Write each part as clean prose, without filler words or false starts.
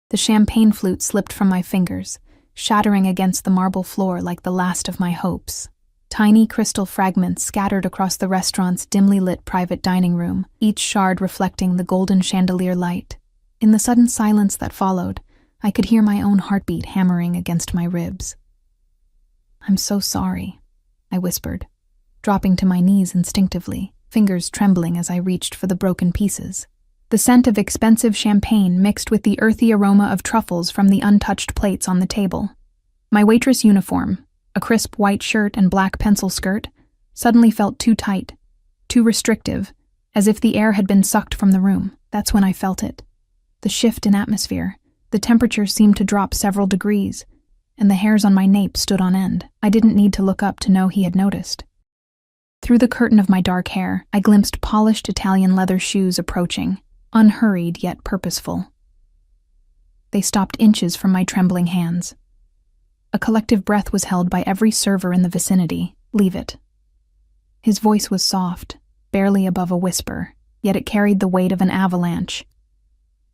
The champagne flute slipped from my fingers, shattering against the marble floor like the last of my hopes. Tiny crystal fragments scattered across the restaurant's dimly lit private dining room, each shard reflecting the golden chandelier light. In the sudden silence that followed, I could hear my own heartbeat hammering against my ribs. "I'm so sorry," I whispered, dropping to my knees instinctively, fingers trembling as I reached for the broken pieces. The scent of expensive champagne mixed with the earthy aroma of truffles from the untouched plates on the table. My waitress uniform, a crisp white shirt and black pencil skirt, suddenly felt too tight, too restrictive, as if the air had been sucked from the room. That's when I felt it. The shift in atmosphere. The temperature seemed to drop several degrees, and the hairs on my nape stood on end. I didn't need to look up to know he had noticed. Through the curtain of my dark hair, I glimpsed polished Italian leather shoes approaching, unhurried yet purposeful. They stopped inches from my trembling hands. A collective breath was held by every server in the vicinity. "Leave it." His voice was soft, barely above a whisper, yet it carried the weight of an avalanche.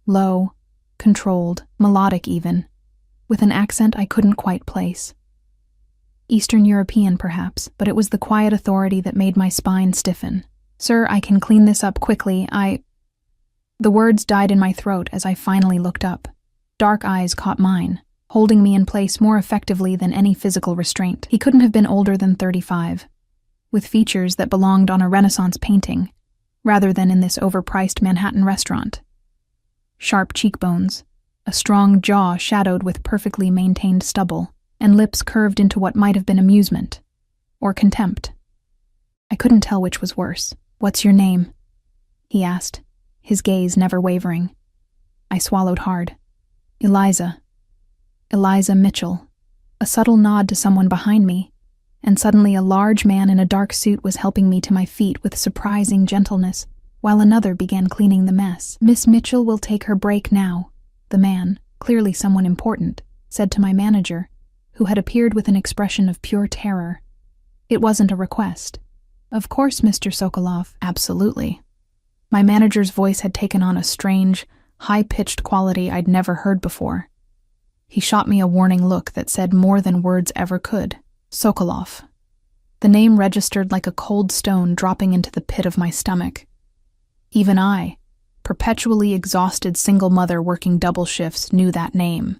Low, controlled, melodic even, with an accent I couldn't quite place. Eastern European, perhaps, but it was the quiet authority that made my spine stiffen. "Sir, I can clean this up quickly, The words died in my throat as I finally looked up. Dark eyes caught mine, holding me in place more effectively than any physical restraint. He couldn't have been older than 35, with features that belonged on a Renaissance painting, rather than in this overpriced Manhattan restaurant. Sharp cheekbones, a strong jaw shadowed with perfectly maintained stubble, and lips curved into what might have been amusement, or contempt. I couldn't tell which was worse. "What's your name?" he asked, his gaze never wavering. I swallowed hard. "Eliza. Eliza Mitchell." A subtle nod to someone behind me, and suddenly a large man in a dark suit was helping me to my feet with surprising gentleness, while another began cleaning the mess. "Miss Mitchell will take her break now," the man, clearly someone important, said to my manager, who had appeared with an expression of pure terror. It wasn't a request. "Of course, Mr. Sokolov, absolutely." My manager's voice had taken on a strange, high-pitched quality I'd never heard before. He shot me a warning look that said more than words ever could. Sokolov. The name registered like a cold stone dropping into the pit of my stomach. Even I, perpetually exhausted single mother working double shifts, knew that name.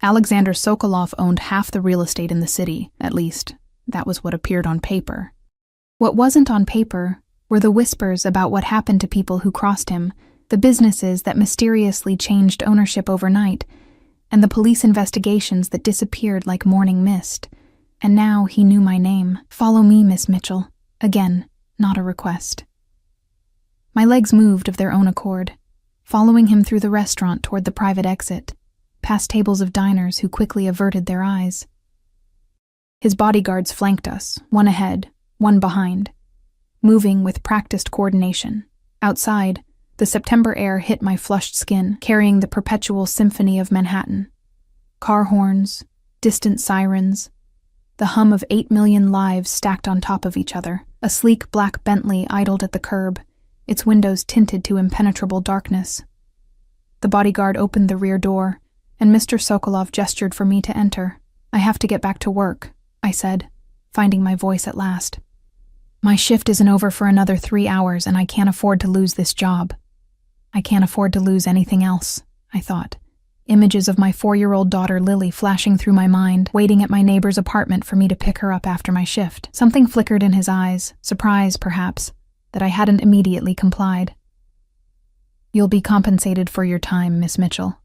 Alexander Sokolov owned half the real estate in the city, at least, that was what appeared on paper. What wasn't on paper were the whispers about what happened to people who crossed him, the businesses that mysteriously changed ownership overnight, and the police investigations that disappeared like morning mist. And now he knew my name. "Follow me, Miss Mitchell." Again, not a request. My legs moved of their own accord, following him through the restaurant toward the private exit, past tables of diners who quickly averted their eyes. His bodyguards flanked us, one ahead, one behind, moving with practiced coordination. Outside, the September air hit my flushed skin, carrying the perpetual symphony of Manhattan. Car horns, distant sirens, the hum of 8 million lives stacked on top of each other. A sleek black Bentley idled at the curb, its windows tinted to impenetrable darkness. The bodyguard opened the rear door, and Mr. Sokolov gestured for me to enter. "I have to get back to work," I said, finding my voice at last. "My shift isn't over for another 3 hours, and I can't afford to lose this job. I can't afford to lose anything else," I thought. Images of my 4-year-old daughter Lily flashing through my mind, waiting at my neighbor's apartment for me to pick her up after my shift. Something flickered in his eyes, surprise perhaps, that I hadn't immediately complied. "You'll be compensated for your time, Miss Mitchell.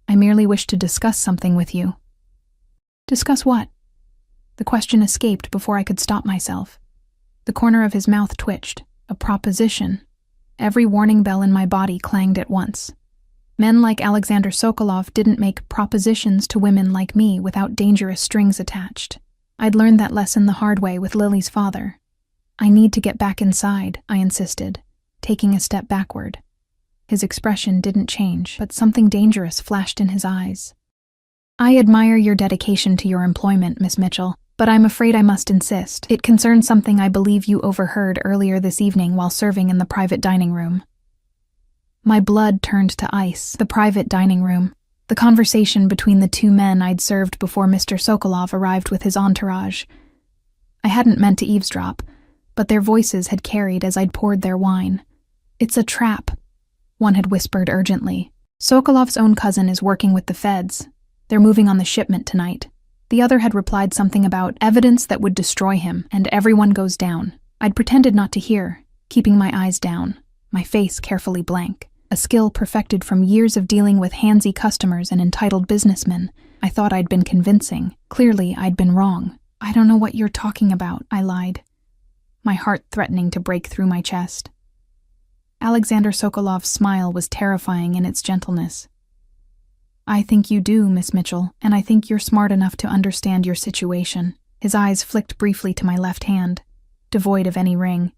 I merely wish to discuss something with you." "Discuss what?" The question escaped before I could stop myself. The corner of his mouth twitched. A proposition. Every warning bell in my body clanged at once. Men like Alexander Sokolov didn't make propositions to women like me without dangerous strings attached. I'd learned that lesson the hard way with Lily's father. "I need to get back inside," I insisted, taking a step backward. His expression didn't change, but something dangerous flashed in his eyes. "I admire your dedication to your employment, Miss Mitchell, but I'm afraid I must insist. It concerns something I believe you overheard earlier this evening while serving in the private dining room." My blood turned to ice. The private dining room. The conversation between the two men I'd served before Mr. Sokolov arrived with his entourage. I hadn't meant to eavesdrop, but their voices had carried as I'd poured their wine. "It's a trap," one had whispered urgently. "Sokolov's own cousin is working with the feds. They're moving on the shipment tonight." The other had replied something about evidence that would destroy him, and everyone goes down. I'd pretended not to hear, keeping my eyes down, my face carefully blank. A skill perfected from years of dealing with handsy customers and entitled businessmen. I thought I'd been convincing. Clearly, I'd been wrong. "I don't know what you're talking about," I lied, my heart threatening to break through my chest. Alexander Sokolov's smile was terrifying in its gentleness. "I think you do, Miss Mitchell, and I think you're smart enough to understand your situation." His eyes flicked briefly to my left hand, devoid of any ring.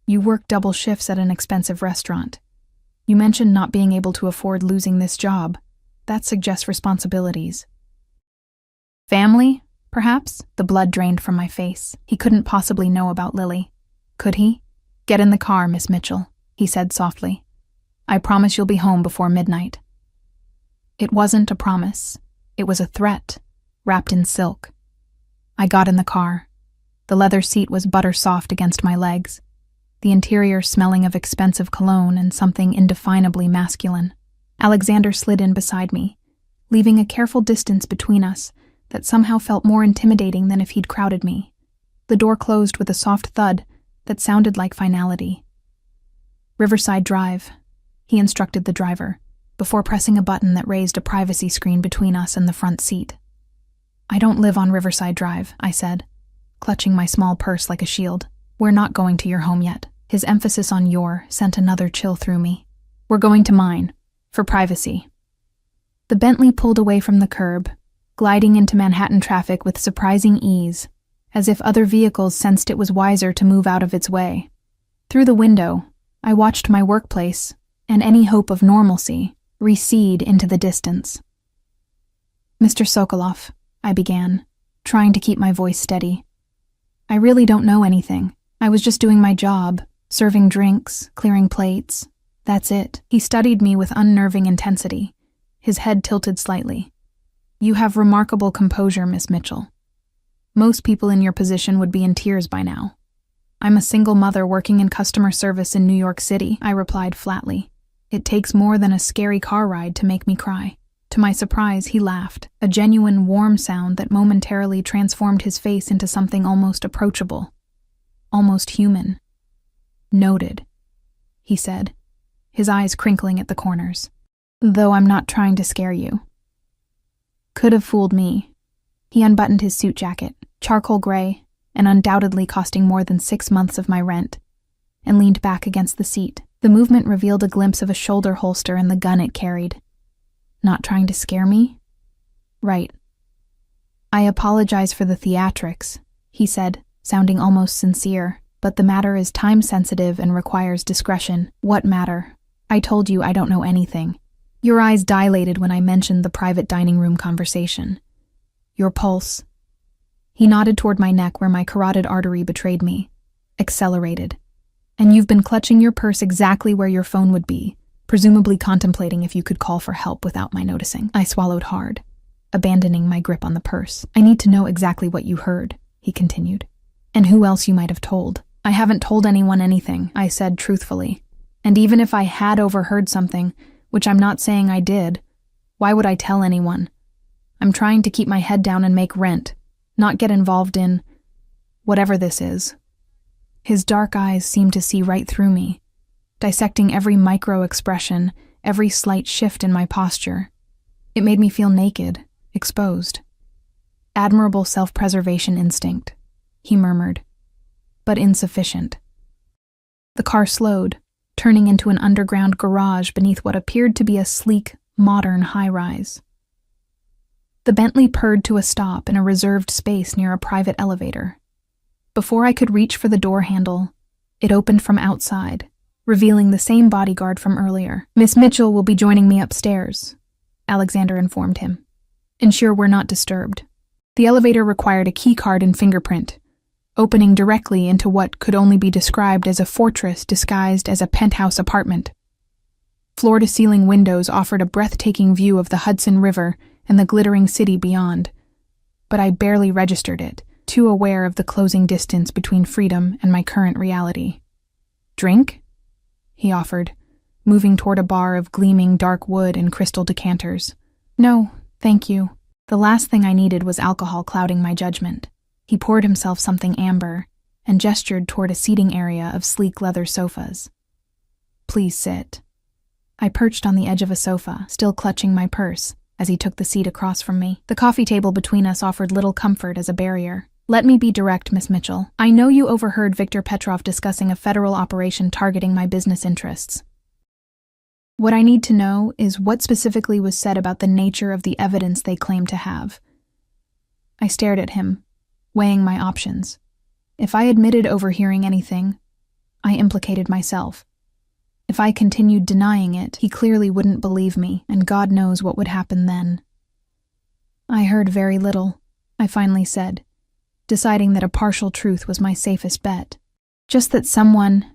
"You work double shifts at an expensive restaurant. You mentioned not being able to afford losing this job. That suggests responsibilities." "Family, perhaps?" The blood drained from my face. He couldn't possibly know about Lily. Could he? "Get in the car, Miss Mitchell," he said softly. "I promise you'll be home before midnight." It wasn't a promise. It was a threat, wrapped in silk. I got in the car. The leather seat was butter-soft against my legs, the interior smelling of expensive cologne and something indefinably masculine. Alexander slid in beside me, leaving a careful distance between us that somehow felt more intimidating than if he'd crowded me. The door closed with a soft thud that sounded like finality. "Riverside Drive," he instructed the driver, before pressing a button that raised a privacy screen between us and the front seat. "I don't live on Riverside Drive," I said, clutching my small purse like a shield. "We're not going to your home yet." His emphasis on "your" sent another chill through me. "We're going to mine, for privacy." The Bentley pulled away from the curb, gliding into Manhattan traffic with surprising ease, as if other vehicles sensed it was wiser to move out of its way. Through the window, I watched my workplace, and any hope of normalcy, recede into the distance. "Mr. Sokolov," I began, trying to keep my voice steady. "I really don't know anything. I was just doing my job, serving drinks, clearing plates. That's it." He studied me with unnerving intensity, his head tilted slightly. "You have remarkable composure, Miss Mitchell. Most people in your position would be in tears by now." "I'm a single mother working in customer service in New York City," I replied flatly. "It takes more than a scary car ride to make me cry." To my surprise, he laughed, a genuine warm sound that momentarily transformed his face into something almost approachable, almost human. "Noted," he said, his eyes crinkling at the corners. "Though I'm not trying to scare you." Could have fooled me. He unbuttoned his suit jacket, charcoal gray, and undoubtedly costing more than 6 months of my rent, and leaned back against the seat. The movement revealed a glimpse of a shoulder holster and the gun it carried. "Not trying to scare me?" "Right." "I apologize for the theatrics," he said, sounding almost sincere, "but the matter is time-sensitive and requires discretion." "What matter? I told you I don't know anything." Your eyes dilated when I mentioned the private dining room conversation. "Your pulse." He nodded toward my neck where my carotid artery betrayed me. "Accelerated. And you've been clutching your purse exactly where your phone would be, presumably contemplating if you could call for help without my noticing." I swallowed hard, abandoning my grip on the purse. "I need to know exactly what you heard," he continued, "and who else you might have told." "I haven't told anyone anything," I said truthfully. "And even if I had overheard something, which I'm not saying I did, why would I tell anyone? I'm trying to keep my head down and make rent, not get involved in whatever this is." His dark eyes seemed to see right through me, dissecting every micro-expression, every slight shift in my posture. It made me feel naked, exposed. "Admirable self-preservation instinct," he murmured, "but insufficient." The car slowed, turning into an underground garage beneath what appeared to be a sleek, modern high-rise. The Bentley purred to a stop in a reserved space near a private elevator. Before I could reach for the door handle, it opened from outside, revealing the same bodyguard from earlier. "Miss Mitchell will be joining me upstairs," Alexander informed him. "Ensure we're not disturbed." The elevator required a keycard and fingerprint, opening directly into what could only be described as a fortress disguised as a penthouse apartment. Floor-to-ceiling windows offered a breathtaking view of the Hudson River and the glittering city beyond. But I barely registered it, too aware of the closing distance between freedom and my current reality. "Drink?" he offered, moving toward a bar of gleaming dark wood and crystal decanters. "No, thank you." The last thing I needed was alcohol clouding my judgment. He poured himself something amber and gestured toward a seating area of sleek leather sofas. "Please sit." I perched on the edge of a sofa, still clutching my purse, as he took the seat across from me. The coffee table between us offered little comfort as a barrier. "Let me be direct, Miss Mitchell. I know you overheard Viktor Petrov discussing a federal operation targeting my business interests. What I need to know is what specifically was said about the nature of the evidence they claim to have." I stared at him, weighing my options. If I admitted overhearing anything, I implicated myself. If I continued denying it, he clearly wouldn't believe me, and God knows what would happen then. "I heard very little," I finally said, deciding that a partial truth was my safest bet. "Just that someone,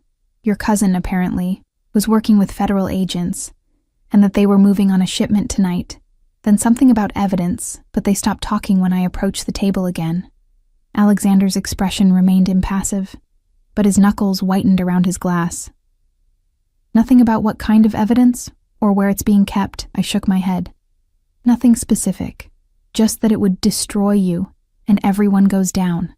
your cousin apparently, was working with federal agents, and that they were moving on a shipment tonight. Then something about evidence, but they stopped talking when I approached the table again." Alexander's expression remained impassive, but his knuckles whitened around his glass. "Nothing about what kind of evidence, or where it's being kept," I shook my head. "Nothing specific, just that it would destroy you, and everyone goes down.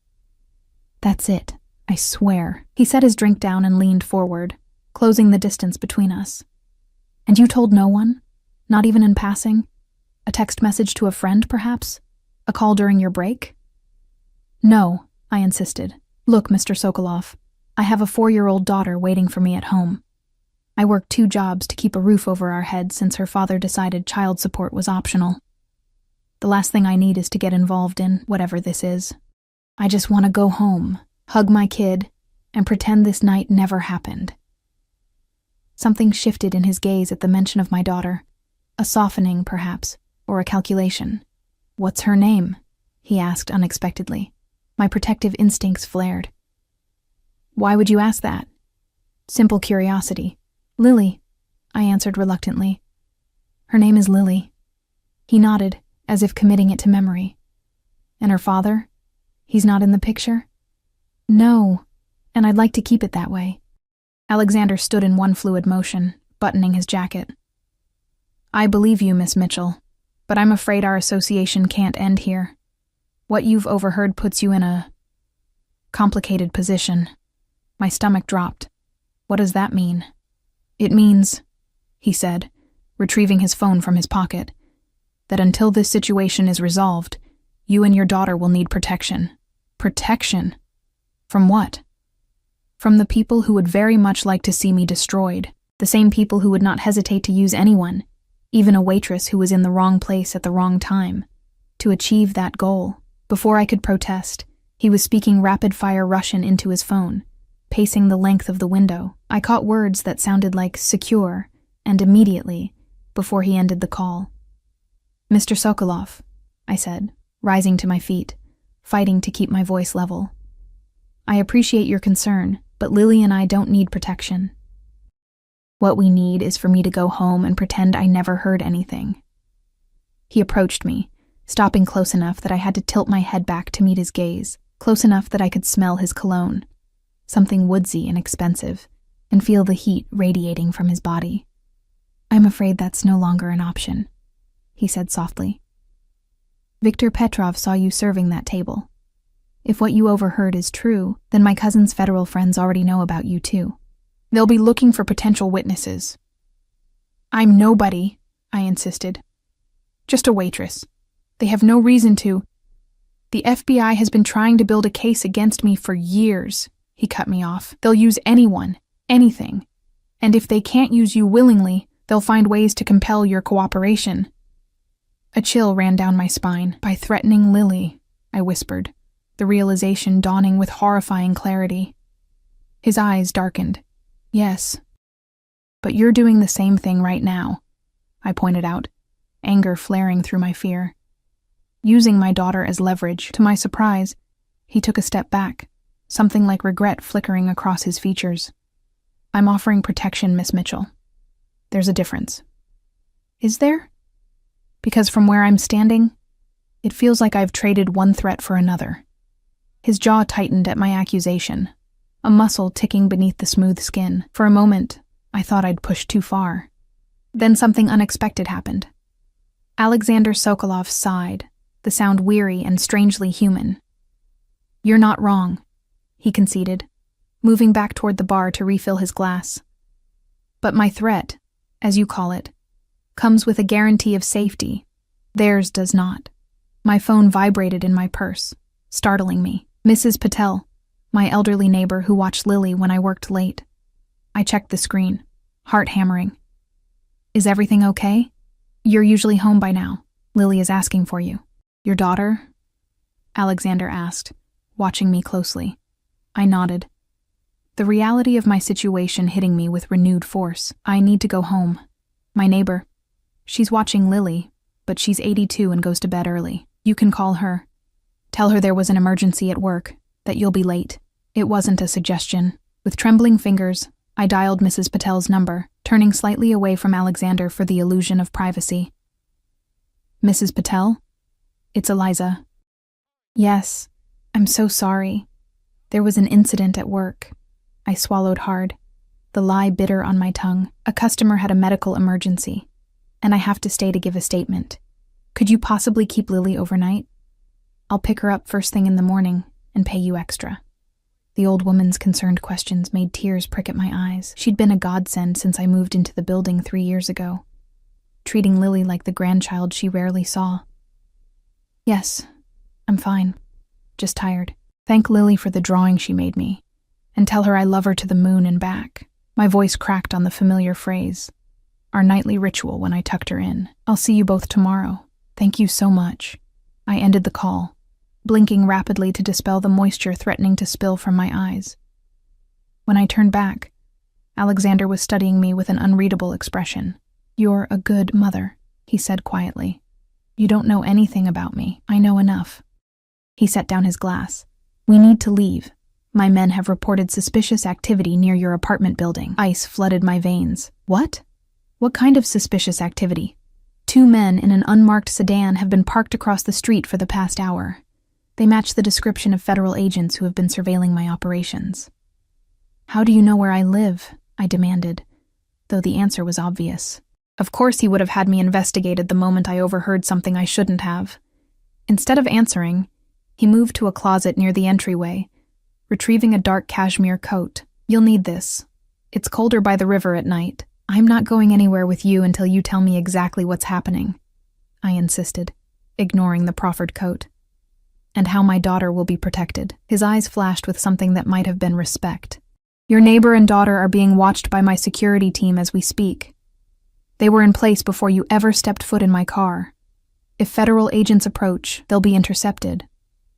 That's it, I swear." He set his drink down and leaned forward, closing the distance between us. "And you told no one? Not even in passing? A text message to a friend, perhaps? A call during your break?" "No," I insisted. "Look, Mr. Sokolov, I have a 4-year-old daughter waiting for me at home. I work 2 jobs to keep a roof over our heads since her father decided child support was optional. The last thing I need is to get involved in whatever this is. I just want to go home, hug my kid, and pretend this night never happened." Something shifted in his gaze at the mention of my daughter. A softening, perhaps, or a calculation. "What's her name?" he asked unexpectedly. My protective instincts flared. "Why would you ask that?" "Simple curiosity." "Lily," I answered reluctantly. "Her name is Lily." He nodded, as if committing it to memory. "And her father? He's not in the picture?" "No, and I'd like to keep it that way." Alexander stood in one fluid motion, buttoning his jacket. "I believe you, Miss Mitchell, but I'm afraid our association can't end here. What you've overheard puts you in a complicated position." My stomach dropped. "What does that mean?" "It means," he said, retrieving his phone from his pocket, "that until this situation is resolved, you and your daughter will need protection." "Protection? From what?" "From the people who would very much like to see me destroyed. The same people who would not hesitate to use anyone, even a waitress who was in the wrong place at the wrong time, to achieve that goal." Before I could protest, he was speaking rapid-fire Russian into his phone, pacing the length of the window. I caught words that sounded like "secure" and "immediately" before he ended the call. "Mr. Sokolov," I said, rising to my feet, fighting to keep my voice level. "I appreciate your concern, but Lily and I don't need protection. What we need is for me to go home and pretend I never heard anything." He approached me, stopping close enough that I had to tilt my head back to meet his gaze, close enough that I could smell his cologne, something woodsy and expensive, and feel the heat radiating from his body. "I'm afraid that's no longer an option," he said softly. "Viktor Petrov saw you serving that table. If what you overheard is true, then my cousin's federal friends already know about you too. They'll be looking for potential witnesses." "I'm nobody," I insisted. "Just a waitress. They have no reason to. The FBI has been trying to build a case against me for years," he cut me off. "They'll use anyone, anything. And if they can't use you willingly, they'll find ways to compel your cooperation." A chill ran down my spine. "By threatening Lily," I whispered, the realization dawning with horrifying clarity. His eyes darkened. "Yes. But you're doing the same thing right now," I pointed out, anger flaring through my fear. Using my daughter as leverage. To my surprise, he took a step back, something like regret flickering across his features. "I'm offering protection, Miss Mitchell. There's a difference. Is there? Because from where I'm standing, it feels like I've traded one threat for another. His jaw tightened at my accusation, a muscle ticking beneath the smooth skin. For a moment, I thought I'd pushed too far. Then something unexpected happened. Alexander Sokolov sighed, the sound weary and strangely human. "You're not wrong," he conceded, moving back toward the bar to refill his glass. "But my threat, as you call it, comes with a guarantee of safety. Theirs does not." My phone vibrated in my purse, startling me. Mrs. Patel, my elderly neighbor who watched Lily when I worked late. I checked the screen, heart hammering. "Is everything okay? You're usually home by now. Lily is asking for you." "Your daughter?" Alexander asked, watching me closely. I nodded, the reality of my situation hitting me with renewed force. "I need to go home. My neighbor. She's watching Lily, but she's 82 and goes to bed early. You can call her. Tell her there was an emergency at work, that you'll be late." It wasn't a suggestion. With trembling fingers, I dialed Mrs. Patel's number, turning slightly away from Alexander for the illusion of privacy. "Mrs. Patel? It's Eliza." "Yes, I'm so sorry. There was an incident at work." I swallowed hard, the lie bitter on my tongue. "A customer had a medical emergency, and I have to stay to give a statement. Could you possibly keep Lily overnight? I'll pick her up first thing in the morning and pay you extra." The old woman's concerned questions made tears prick at my eyes. She'd been a godsend since I moved into the building 3 years ago, treating Lily like the grandchild she rarely saw. "Yes, I'm fine. Just tired. Thank Lily for the drawing she made me, and tell her I love her to the moon and back." My voice cracked on the familiar phrase, our nightly ritual when I tucked her in. "I'll see you both tomorrow. Thank you so much." I ended the call, blinking rapidly to dispel the moisture threatening to spill from my eyes. When I turned back, Alexander was studying me with an unreadable expression. "You're a good mother," he said quietly. "You don't know anything about me. I know enough." He set down his glass. "We need to leave. My men have reported suspicious activity near your apartment building." Ice flooded my veins. "What? What kind of suspicious activity?" "2 men in an unmarked sedan have been parked across the street for the past hour. They match the description of federal agents who have been surveilling my operations." "How do you know where I live?" I demanded, though the answer was obvious. Of course he would have had me investigated the moment I overheard something I shouldn't have. Instead of answering, he moved to a closet near the entryway, retrieving a dark cashmere coat. "You'll need this. It's colder by the river at night. I'm not going anywhere with you until you tell me exactly what's happening," I insisted, ignoring the proffered coat. "And how my daughter will be protected." His eyes flashed with something that might have been respect. "Your neighbor and daughter are being watched by my security team as we speak. They were in place before you ever stepped foot in my car. If federal agents approach, they'll be intercepted."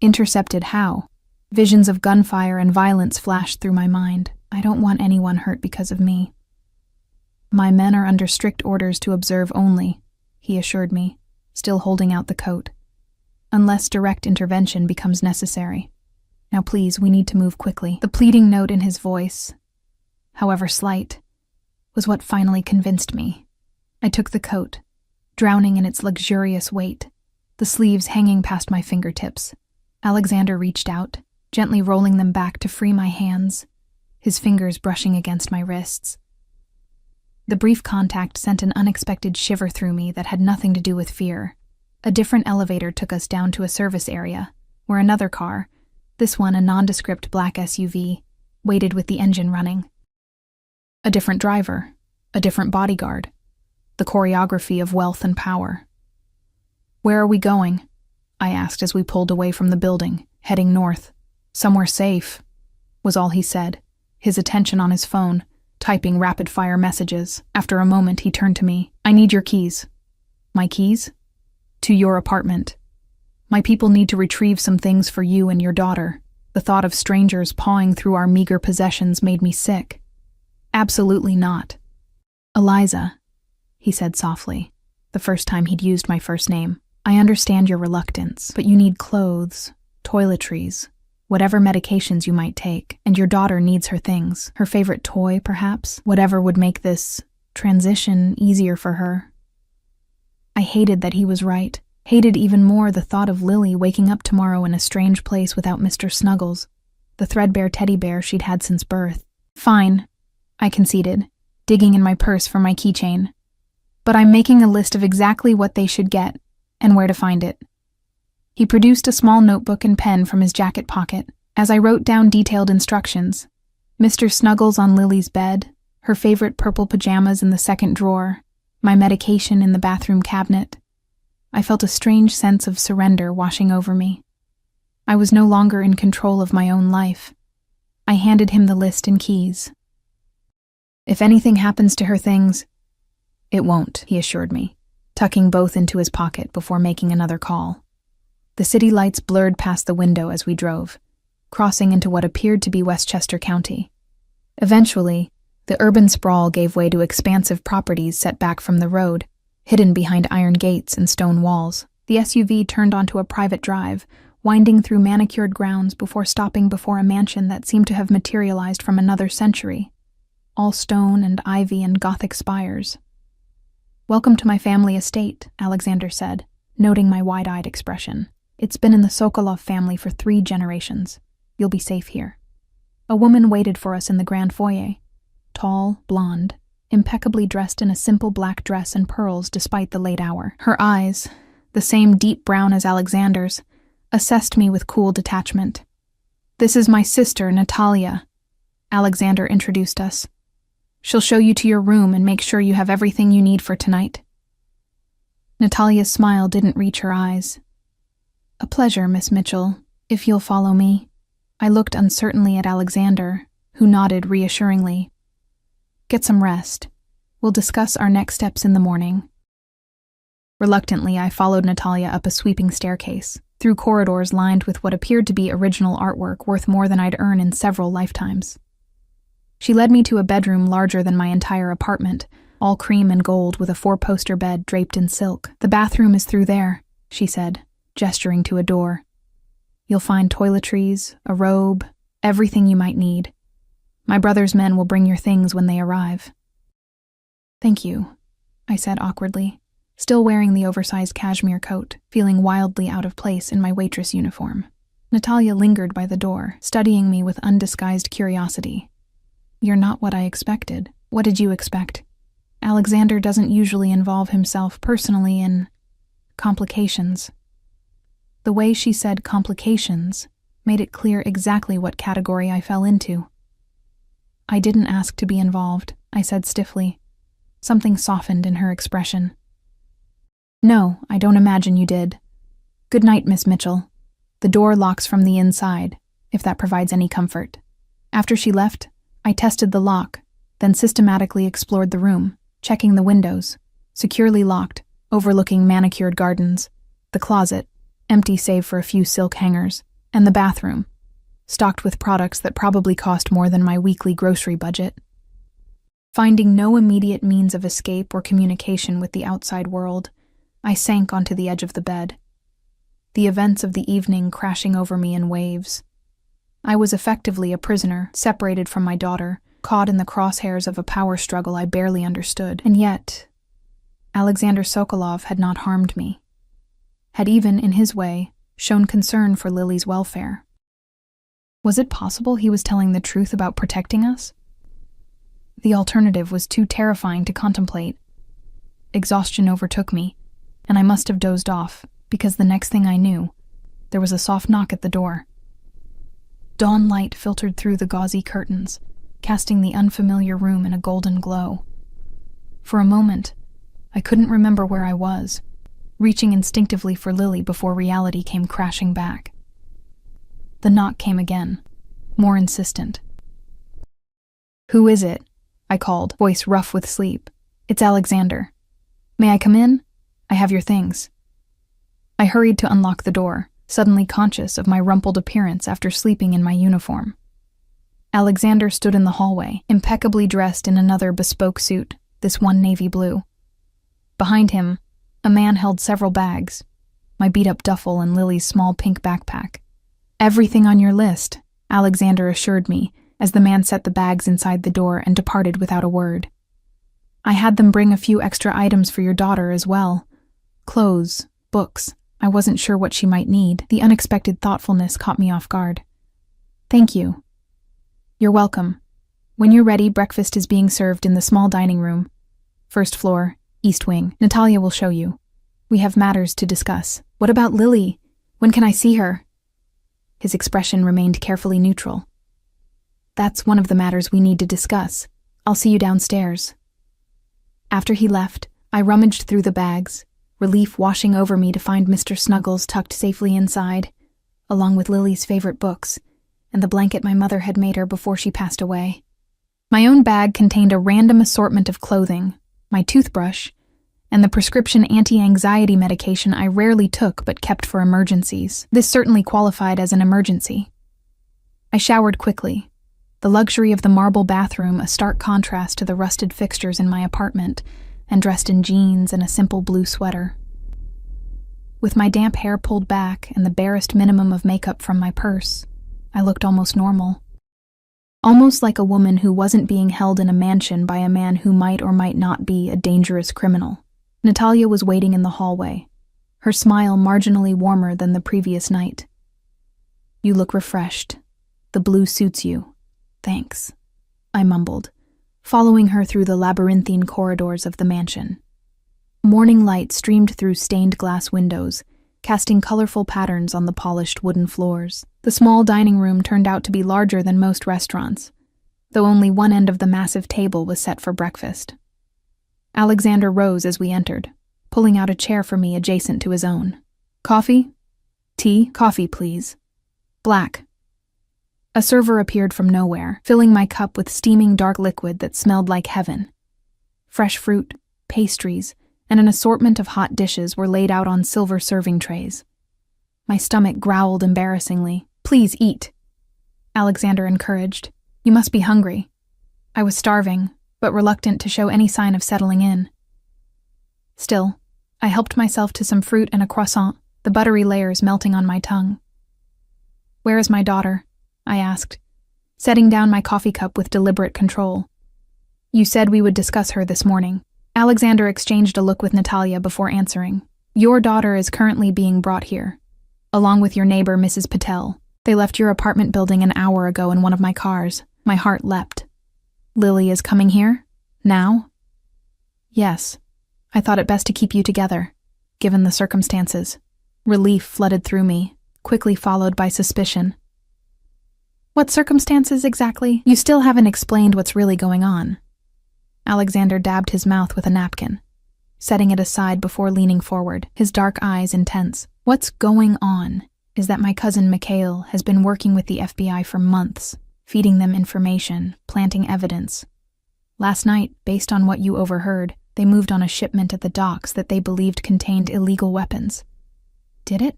"Intercepted how?" Visions of gunfire and violence flashed through my mind. I don't want anyone hurt because of me. "My men are under strict orders to observe only," he assured me, still holding out the coat. "Unless direct intervention becomes necessary. Now please, we need to move quickly." The pleading note in his voice, however slight, was what finally convinced me. I took the coat, drowning in its luxurious weight, the sleeves hanging past my fingertips. Alexander reached out, gently rolling them back to free my hands, his fingers brushing against my wrists. The brief contact sent an unexpected shiver through me that had nothing to do with fear. A different elevator took us down to a service area, where another car, this one a nondescript black SUV, waited with the engine running. A different driver, a different bodyguard, the choreography of wealth and power. "Where are we going?" I asked as we pulled away from the building, heading north. "Somewhere safe," was all he said, his attention on his phone, typing rapid-fire messages. After a moment, he turned to me. "I need your keys." "My keys?" "To your apartment. My people need to retrieve some things for you and your daughter." The thought of strangers pawing through our meager possessions made me sick. "Absolutely not." "Eliza," he said softly, the first time he'd used my first name. "I understand your reluctance, but you need clothes, toiletries, whatever medications you might take, and your daughter needs her things. Her favorite toy, perhaps? Whatever would make this transition easier for her. I hated that he was right, hated even more the thought of Lily waking up tomorrow in a strange place without Mr. Snuggles, the threadbare teddy bear she'd had since birth. Fine, I conceded, digging in my purse for my keychain. But I'm making a list of exactly what they should get and where to find it. He produced a small notebook and pen from his jacket pocket as I wrote down detailed instructions. Mr. Snuggles on Lily's bed, her favorite purple pajamas in the second drawer, my medication in the bathroom cabinet. I felt a strange sense of surrender washing over me. I was no longer in control of my own life. I handed him the list and keys. If anything happens to her things, it won't, he assured me, tucking both into his pocket before making another call. The city lights blurred past the window as we drove, crossing into what appeared to be Westchester County. Eventually, the urban sprawl gave way to expansive properties set back from the road, hidden behind iron gates and stone walls. The SUV turned onto a private drive, winding through manicured grounds before stopping before a mansion that seemed to have materialized from another century, all stone and ivy and Gothic spires. "Welcome to my family estate," Alexander said, noting my wide-eyed expression. "It's been in the Sokolov family for 3 generations. You'll be safe here." A woman waited for us in the grand foyer, tall, blonde, impeccably dressed in a simple black dress and pearls despite the late hour. Her eyes, the same deep brown as Alexander's, assessed me with cool detachment. "This is my sister, Natalia," Alexander introduced us. "She'll show you to your room and make sure you have everything you need for tonight." Natalia's smile didn't reach her eyes. "A pleasure, Miss Mitchell, if you'll follow me." I looked uncertainly at Alexander, who nodded reassuringly. "Get some rest. We'll discuss our next steps in the morning." Reluctantly, I followed Natalia up a sweeping staircase, through corridors lined with what appeared to be original artwork worth more than I'd earn in several lifetimes. She led me to a bedroom larger than my entire apartment, all cream and gold with a 4-poster bed draped in silk. "The bathroom is through there," she said, gesturing to a door. "You'll find toiletries, a robe, everything you might need. My brother's men will bring your things when they arrive." "Thank you," I said awkwardly, still wearing the oversized cashmere coat, feeling wildly out of place in my waitress uniform. Natalia lingered by the door, studying me with undisguised curiosity. "You're not what I expected. What did you expect? Alexander doesn't usually involve himself personally in complications." The way she said complications made it clear exactly what category I fell into. "I didn't ask to be involved," I said stiffly. Something softened in her expression. "No, I don't imagine you did. Good night, Miss Mitchell. The door locks from the inside, if that provides any comfort." After she left, I tested the lock, then systematically explored the room, checking the windows, securely locked, overlooking manicured gardens, the closet, empty save for a few silk hangers, and the bathroom, stocked with products that probably cost more than my weekly grocery budget. Finding no immediate means of escape or communication with the outside world, I sank onto the edge of the bed, the events of the evening crashing over me in waves. I was effectively a prisoner, separated from my daughter, caught in the crosshairs of a power struggle I barely understood. And yet, Alexander Sokolov had not harmed me, had even, in his way, shown concern for Lily's welfare. Was it possible he was telling the truth about protecting us? The alternative was too terrifying to contemplate. Exhaustion overtook me, and I must have dozed off, because the next thing I knew, there was a soft knock at the door. Dawn light filtered through the gauzy curtains, casting the unfamiliar room in a golden glow. For a moment, I couldn't remember where I was, reaching instinctively for Lily before reality came crashing back. The knock came again, more insistent. "Who is it?" I called, voice rough with sleep. "It's Alexander. May I come in? I have your things." I hurried to unlock the door, suddenly conscious of my rumpled appearance after sleeping in my uniform. Alexander stood in the hallway, impeccably dressed in another bespoke suit, this one navy blue. Behind him, a man held several bags, my beat-up duffel and Lily's small pink backpack. "Everything on your list," Alexander assured me, as the man set the bags inside the door and departed without a word. I had them bring a few extra items for your daughter as well. Clothes, books. I wasn't sure what she might need. The unexpected thoughtfulness caught me off guard. Thank you. You're welcome. When you're ready, breakfast is being served in the small dining room. First floor, east wing. Natalia will show you. We have matters to discuss. What about Lily? When can I see her? His expression remained carefully neutral. That's one of the matters we need to discuss. I'll see you downstairs. After he left, I rummaged through the bags, relief washing over me to find Mr. Snuggles tucked safely inside, along with Lily's favorite books, and the blanket my mother had made her before she passed away. My own bag contained a random assortment of clothing, my toothbrush, and the prescription anti-anxiety medication I rarely took but kept for emergencies. This certainly qualified as an emergency. I showered quickly, the luxury of the marble bathroom a stark contrast to the rusted fixtures in my apartment, and dressed in jeans and a simple blue sweater. With my damp hair pulled back and the barest minimum of makeup from my purse, I looked almost normal. Almost like a woman who wasn't being held in a mansion by a man who might or might not be a dangerous criminal. Natalia was waiting in the hallway, her smile marginally warmer than the previous night. You look refreshed. The blue suits you. Thanks, I mumbled, following her through the labyrinthine corridors of the mansion. Morning light streamed through stained glass windows, casting colorful patterns on the polished wooden floors. The small dining room turned out to be larger than most restaurants, though only one end of the massive table was set for breakfast. Alexander rose as we entered, pulling out a chair for me adjacent to his own. Coffee? Tea? Coffee, please. Black. A server appeared from nowhere, filling my cup with steaming dark liquid that smelled like heaven. Fresh fruit, pastries, and an assortment of hot dishes were laid out on silver serving trays. My stomach growled embarrassingly. Please eat, Alexander encouraged. You must be hungry. I was starving, but reluctant to show any sign of settling in. Still, I helped myself to some fruit and a croissant, the buttery layers melting on my tongue. Where is my daughter? I asked, setting down my coffee cup with deliberate control. You said we would discuss her this morning. Alexander exchanged a look with Natalia before answering. Your daughter is currently being brought here, along with your neighbor, Mrs. Patel. They left your apartment building an hour ago in one of my cars. My heart leapt. Lily is coming here? Now? Yes. I thought it best to keep you together, given the circumstances. Relief flooded through me, quickly followed by suspicion. What circumstances exactly? You still haven't explained what's really going on. Alexander dabbed his mouth with a napkin, setting it aside before leaning forward, his dark eyes intense. What's going on is that my cousin Mikhail has been working with the FBI for months, feeding them information, planting evidence. Last night, based on what you overheard, they moved on a shipment at the docks that they believed contained illegal weapons. Did it?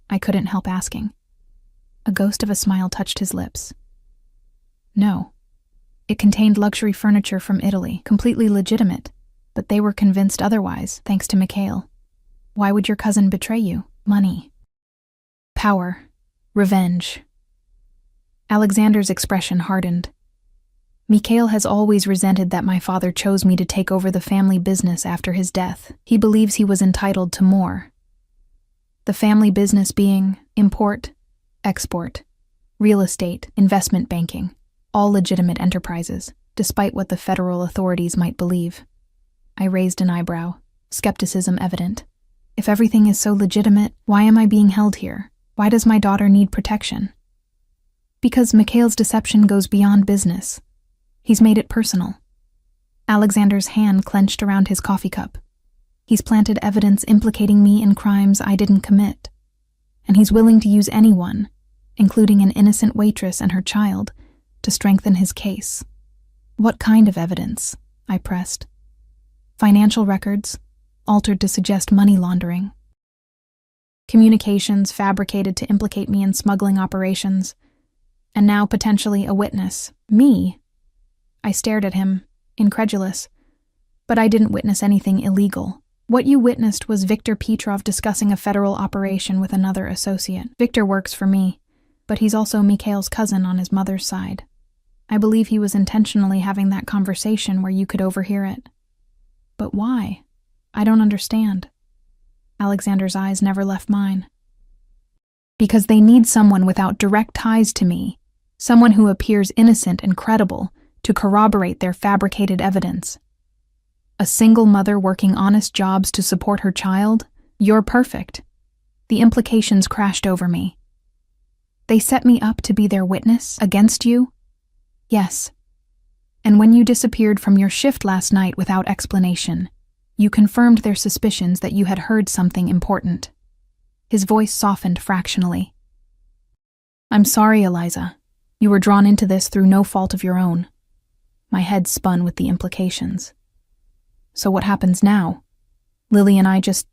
I couldn't help asking. A ghost of a smile touched his lips. No. It contained luxury furniture from Italy, completely legitimate, but they were convinced otherwise, thanks to Mikhail. Why would your cousin betray you? Money. Power. Revenge. Alexander's expression hardened. Mikhail has always resented that my father chose me to take over the family business after his death. He believes he was entitled to more. The family business being import, export, real estate, investment banking, all legitimate enterprises, despite what the federal authorities might believe. I raised an eyebrow, skepticism evident. If everything is so legitimate, why am I being held here? Why does my daughter need protection? Because Mikhail's deception goes beyond business. He's made it personal. Alexander's hand clenched around his coffee cup. He's planted evidence implicating me in crimes I didn't commit. And he's willing to use anyone, including an innocent waitress and her child, to strengthen his case. What kind of evidence? I pressed. Financial records, altered to suggest money laundering. Communications fabricated to implicate me in smuggling operations. And now potentially a witness. Me? I stared at him, incredulous. But I didn't witness anything illegal. What you witnessed was Viktor Petrov discussing a federal operation with another associate. Viktor works for me, but he's also Mikhail's cousin on his mother's side. I believe he was intentionally having that conversation where you could overhear it. But why? I don't understand. Alexander's eyes never left mine. Because they need someone without direct ties to me, someone who appears innocent and credible to corroborate their fabricated evidence. A single mother working honest jobs to support her child? You're perfect. The implications crashed over me. They set me up to be their witness against you? Yes. And when you disappeared from your shift last night without explanation, you confirmed their suspicions that you had heard something important. His voice softened fractionally. I'm sorry, Eliza. You were drawn into this through no fault of your own. My head spun with the implications. So what happens now? Lily and I just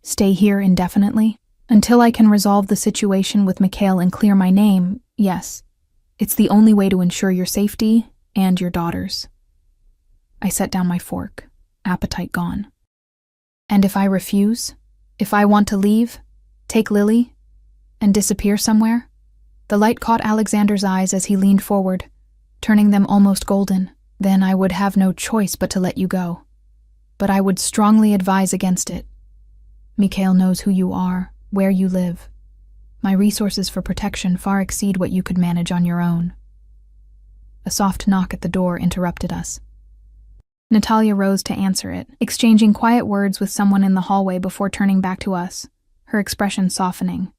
stay here indefinitely? Until I can resolve the situation with Mikhail and clear my name, yes. It's the only way to ensure your safety and your daughter's. I set down my fork, appetite gone. And if I refuse? If I want to leave? Take Lily? And disappear somewhere? The light caught Alexander's eyes as he leaned forward, turning them almost golden. Then I would have no choice but to let you go. But I would strongly advise against it. Mikhail knows who you are, where you live. My resources for protection far exceed what you could manage on your own. A soft knock at the door interrupted us. Natalia rose to answer it, exchanging quiet words with someone in the hallway before turning back to us, her expression softening.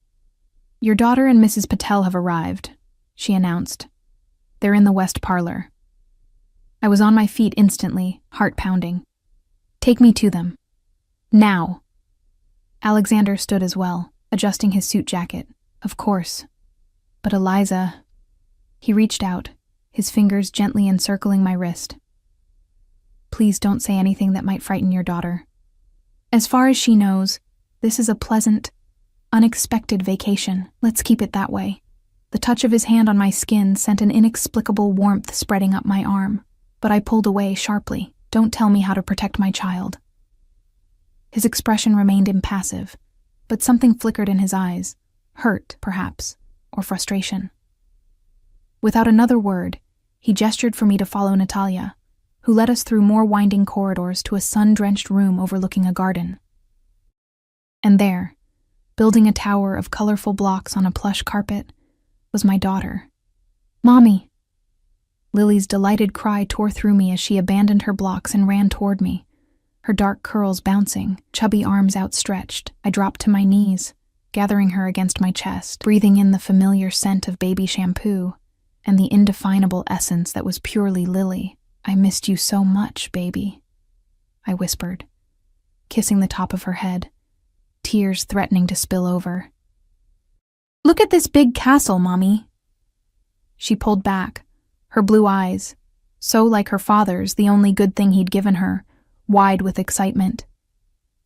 Your daughter and Mrs. Patel have arrived, she announced. They're in the west parlor. I was on my feet instantly, heart pounding. Take me to them. Now. Alexander stood as well, adjusting his suit jacket. Of course. But Eliza... He reached out, his fingers gently encircling my wrist. Please don't say anything that might frighten your daughter. As far as she knows, this is a pleasant, unexpected vacation. Let's keep it that way. The touch of his hand on my skin sent an inexplicable warmth spreading up my arm, but I pulled away sharply. Don't tell me how to protect my child. His expression remained impassive, but something flickered in his eyes, hurt, perhaps, or frustration. Without another word, he gestured for me to follow Natalia, who led us through more winding corridors to a sun-drenched room overlooking a garden. And there, building a tower of colorful blocks on a plush carpet, was my daughter. Mommy! Lily's delighted cry tore through me as she abandoned her blocks and ran toward me, her dark curls bouncing, chubby arms outstretched. I dropped to my knees, gathering her against my chest, breathing in the familiar scent of baby shampoo and the indefinable essence that was purely Lily. I missed you so much, baby, I whispered, kissing the top of her head, tears threatening to spill over. Look at this big castle, Mommy. She pulled back, her blue eyes, so like her father's, the only good thing he'd given her, wide with excitement.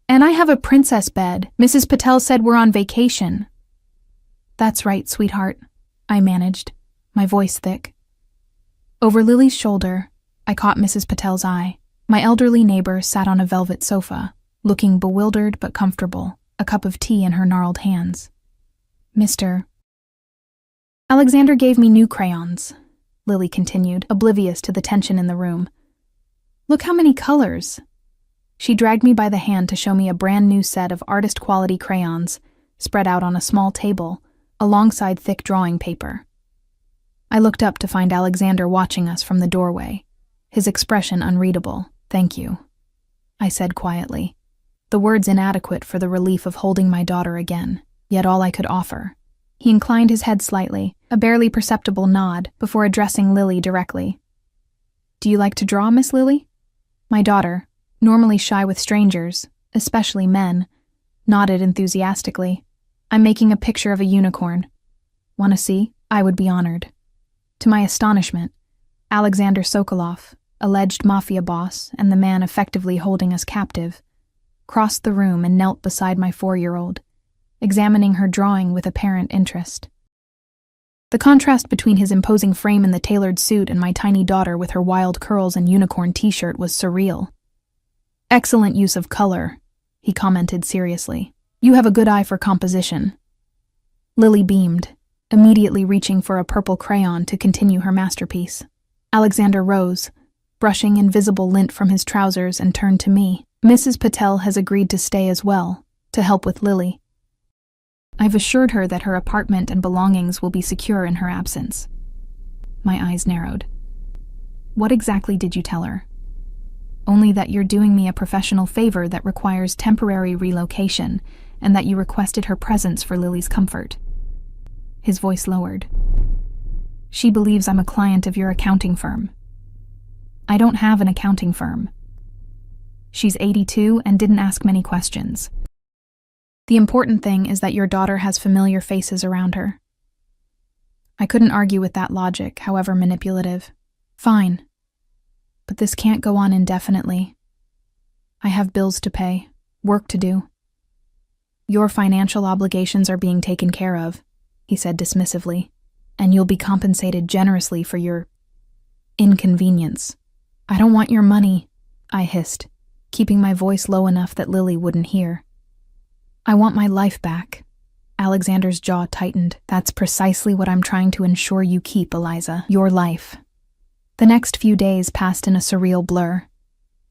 And I have a princess bed. Mrs. Patel said we're on vacation. That's right, sweetheart, I managed, my voice thick. Over Lily's shoulder, I caught Mrs. Patel's eye. My elderly neighbor sat on a velvet sofa, looking bewildered but comfortable, a cup of tea in her gnarled hands. Mr. Alexander gave me new crayons, Lily continued, oblivious to the tension in the room. Look how many colors. She dragged me by the hand to show me a brand new set of artist-quality crayons, spread out on a small table, alongside thick drawing paper. I looked up to find Alexander watching us from the doorway, his expression unreadable. Thank you, I said quietly, the words inadequate for the relief of holding my daughter again, yet all I could offer. He inclined his head slightly, a barely perceptible nod, before addressing Lily directly. Do you like to draw, Miss Lily? My daughter, normally shy with strangers, especially men, nodded enthusiastically. I'm making a picture of a unicorn. Want to see? I would be honored. To my astonishment, Alexander Sokolov, alleged Mafia boss and the man effectively holding us captive, crossed the room and knelt beside my 4-year-old, examining her drawing with apparent interest. The contrast between his imposing frame in the tailored suit and my tiny daughter with her wild curls and unicorn t-shirt was surreal. Excellent use of color, he commented seriously. You have a good eye for composition. Lily beamed, immediately reaching for a purple crayon to continue her masterpiece. Alexander rose, brushing invisible lint from his trousers, and turned to me. Mrs. Patel has agreed to stay as well, to help with Lily. I've assured her that her apartment and belongings will be secure in her absence. My eyes narrowed. What exactly did you tell her? Only that you're doing me a professional favor that requires temporary relocation, and that you requested her presence for Lily's comfort. His voice lowered. She believes I'm a client of your accounting firm. I don't have an accounting firm. She's 82 and didn't ask many questions. The important thing is that your daughter has familiar faces around her. I couldn't argue with that logic, however manipulative. Fine. But this can't go on indefinitely. I have bills to pay, work to do. Your financial obligations are being taken care of, he said dismissively, and you'll be compensated generously for your inconvenience. I don't want your money, I hissed, keeping my voice low enough that Lily wouldn't hear. I want my life back. Alexander's jaw tightened. That's precisely what I'm trying to ensure you keep, Eliza. Your life. The next few days passed in a surreal blur.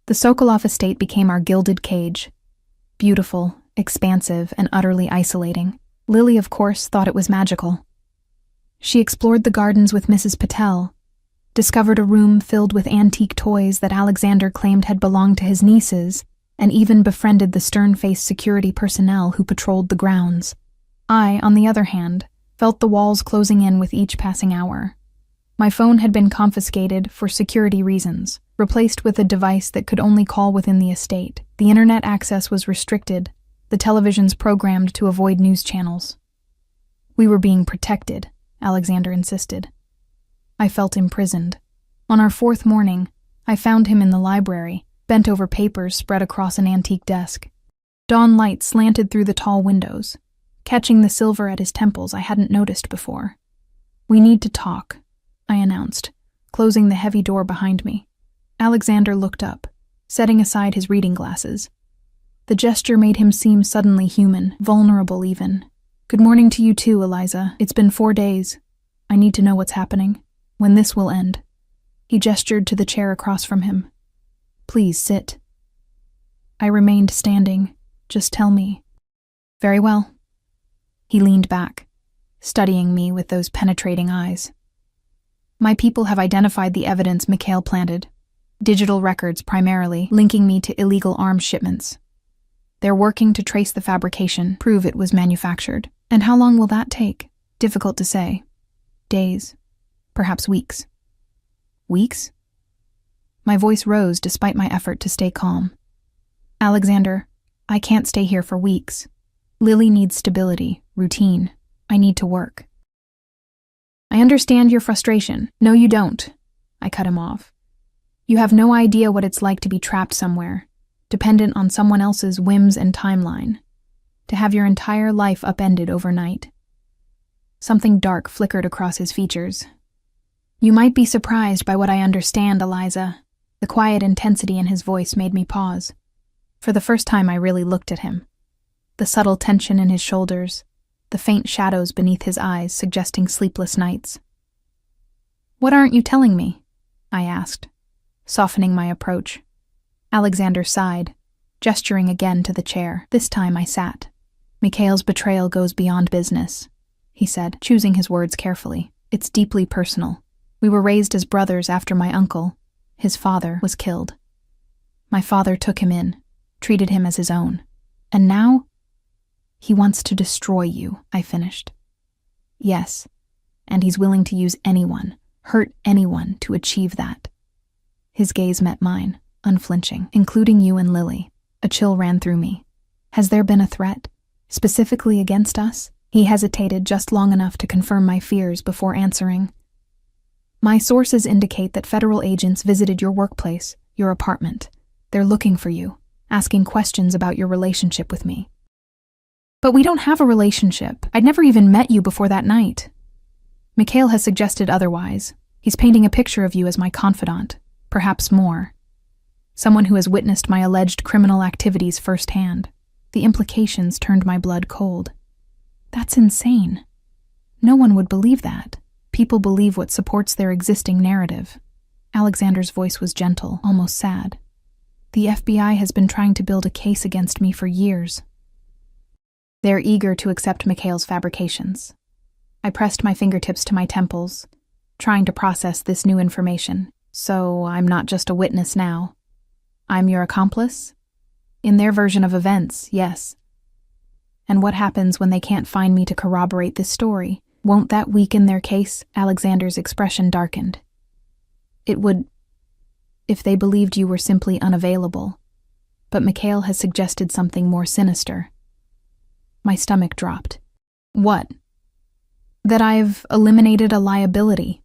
The Sokolov estate became our gilded cage. Beautiful, expansive, and utterly isolating. Lily, of course, thought it was magical. She explored the gardens with Mrs. Patel, discovered a room filled with antique toys that Alexander claimed had belonged to his nieces, and even befriended the stern-faced security personnel who patrolled the grounds. I, on the other hand, felt the walls closing in with each passing hour. My phone had been confiscated for security reasons, replaced with a device that could only call within the estate. The internet access was restricted, the televisions programmed to avoid news channels. We were being protected, Alexander insisted. I felt imprisoned. On our fourth morning, I found him in the library, bent over papers spread across an antique desk. Dawn light slanted through the tall windows, catching the silver at his temples I hadn't noticed before. We need to talk, I announced, closing the heavy door behind me. Alexander looked up, setting aside his reading glasses. The gesture made him seem suddenly human, vulnerable even. Good morning to you too, Eliza. It's been 4 days. I need to know what's happening, when this will end. He gestured to the chair across from him. Please sit. I remained standing. Just tell me. Very well. He leaned back, studying me with those penetrating eyes. My people have identified the evidence Mikhail planted. Digital records primarily, linking me to illegal arms shipments. They're working to trace the fabrication, prove it was manufactured. And how long will that take? Difficult to say. Days. Perhaps weeks. Weeks? My voice rose despite my effort to stay calm. Alexander, I can't stay here for weeks. Lily needs stability, routine. I need to work. I understand your frustration. No, you don't. I cut him off. You have no idea what it's like to be trapped somewhere, dependent on someone else's whims and timeline, to have your entire life upended overnight. Something dark flickered across his features. You might be surprised by what I understand, Eliza. The quiet intensity in his voice made me pause. For the first time, I really looked at him. The subtle tension in his shoulders, the faint shadows beneath his eyes suggesting sleepless nights. What aren't you telling me? I asked, softening my approach. Alexander sighed, gesturing again to the chair. This time I sat. Mikhail's betrayal goes beyond business, he said, choosing his words carefully. It's deeply personal. We were raised as brothers after my uncle, his father, was killed. My father took him in, treated him as his own. And now? He wants to destroy you, I finished. Yes, and he's willing to use anyone, hurt anyone to achieve that. His gaze met mine, unflinching, including you and Lily. A chill ran through me. Has there been a threat, specifically against us? He hesitated just long enough to confirm my fears before answering. My sources indicate that federal agents visited your workplace, your apartment. They're looking for you, asking questions about your relationship with me. But we don't have a relationship. I'd never even met you before that night. Mikhail has suggested otherwise. He's painting a picture of you as my confidant, perhaps more. Someone who has witnessed my alleged criminal activities firsthand. The implications turned my blood cold. That's insane. No one would believe that. People believe what supports their existing narrative. Alexander's voice was gentle, almost sad. The FBI has been trying to build a case against me for years. They're eager to accept Mikhail's fabrications. I pressed my fingertips to my temples, trying to process this new information. So I'm not just a witness now. I'm your accomplice? In their version of events, yes. And what happens when they can't find me to corroborate this story? Won't that weaken their case? Alexander's expression darkened. It would, if they believed you were simply unavailable. But Mikhail has suggested something more sinister. My stomach dropped. What? That I've eliminated a liability.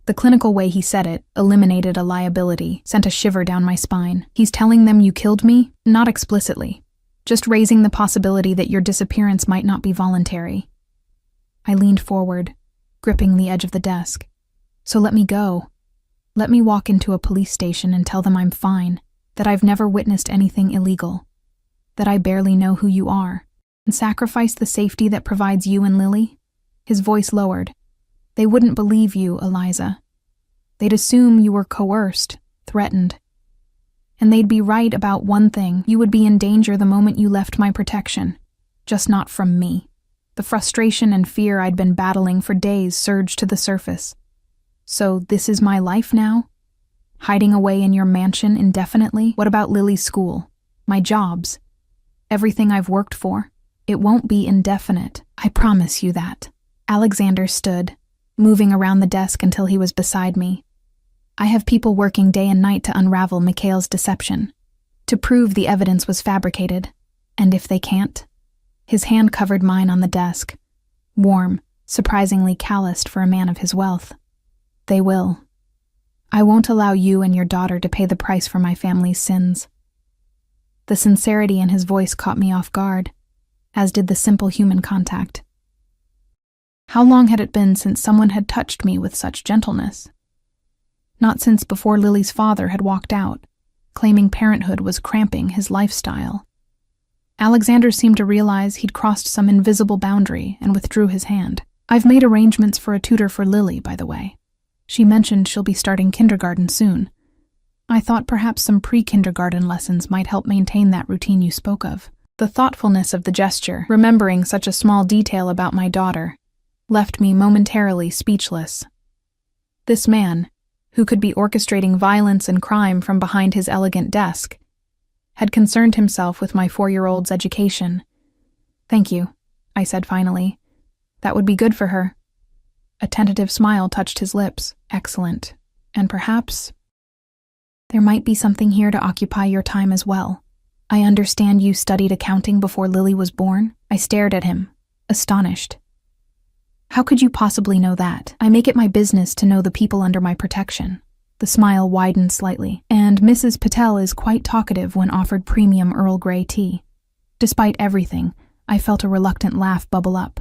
The clinical way he said it, eliminated a liability, sent a shiver down my spine. He's telling them you killed me? Not explicitly. Just raising the possibility that your disappearance might not be voluntary. I leaned forward, gripping the edge of the desk. So let me go. Let me walk into a police station and tell them I'm fine, that I've never witnessed anything illegal, that I barely know who you are, and sacrifice the safety that provides you and Lily? His voice lowered. They wouldn't believe you, Eliza. They'd assume you were coerced, threatened. And they'd be right about one thing: you would be in danger the moment you left my protection. Just not from me. The frustration and fear I'd been battling for days surged to the surface. So this is my life now? Hiding away in your mansion indefinitely? What about Lily's school? My jobs? Everything I've worked for? It won't be indefinite. I promise you that. Alexander stood, moving around the desk until he was beside me. I have people working day and night to unravel Mikhail's deception, to prove the evidence was fabricated. And if they can't? His hand covered mine on the desk, warm, surprisingly calloused for a man of his wealth. They will. I won't allow you and your daughter to pay the price for my family's sins. The sincerity in his voice caught me off guard, as did the simple human contact. How long had it been since someone had touched me with such gentleness? Not since before Lily's father had walked out, claiming parenthood was cramping his lifestyle. Alexander seemed to realize he'd crossed some invisible boundary and withdrew his hand. I've made arrangements for a tutor for Lily, by the way. She mentioned she'll be starting kindergarten soon. I thought perhaps some pre-kindergarten lessons might help maintain that routine you spoke of. The thoughtfulness of the gesture, remembering such a small detail about my daughter, left me momentarily speechless. This man, who could be orchestrating violence and crime from behind his elegant desk, had concerned himself with my 4-year-old's education. Thank you, I said finally. That would be good for her. A tentative smile touched his lips. Excellent. And perhaps there might be something here to occupy your time as well. I understand you studied accounting before Lily was born? I stared at him, astonished. How could you possibly know that? I make it my business to know the people under my protection. The smile widened slightly, and Mrs. Patel is quite talkative when offered premium Earl Grey tea. Despite everything, I felt a reluctant laugh bubble up.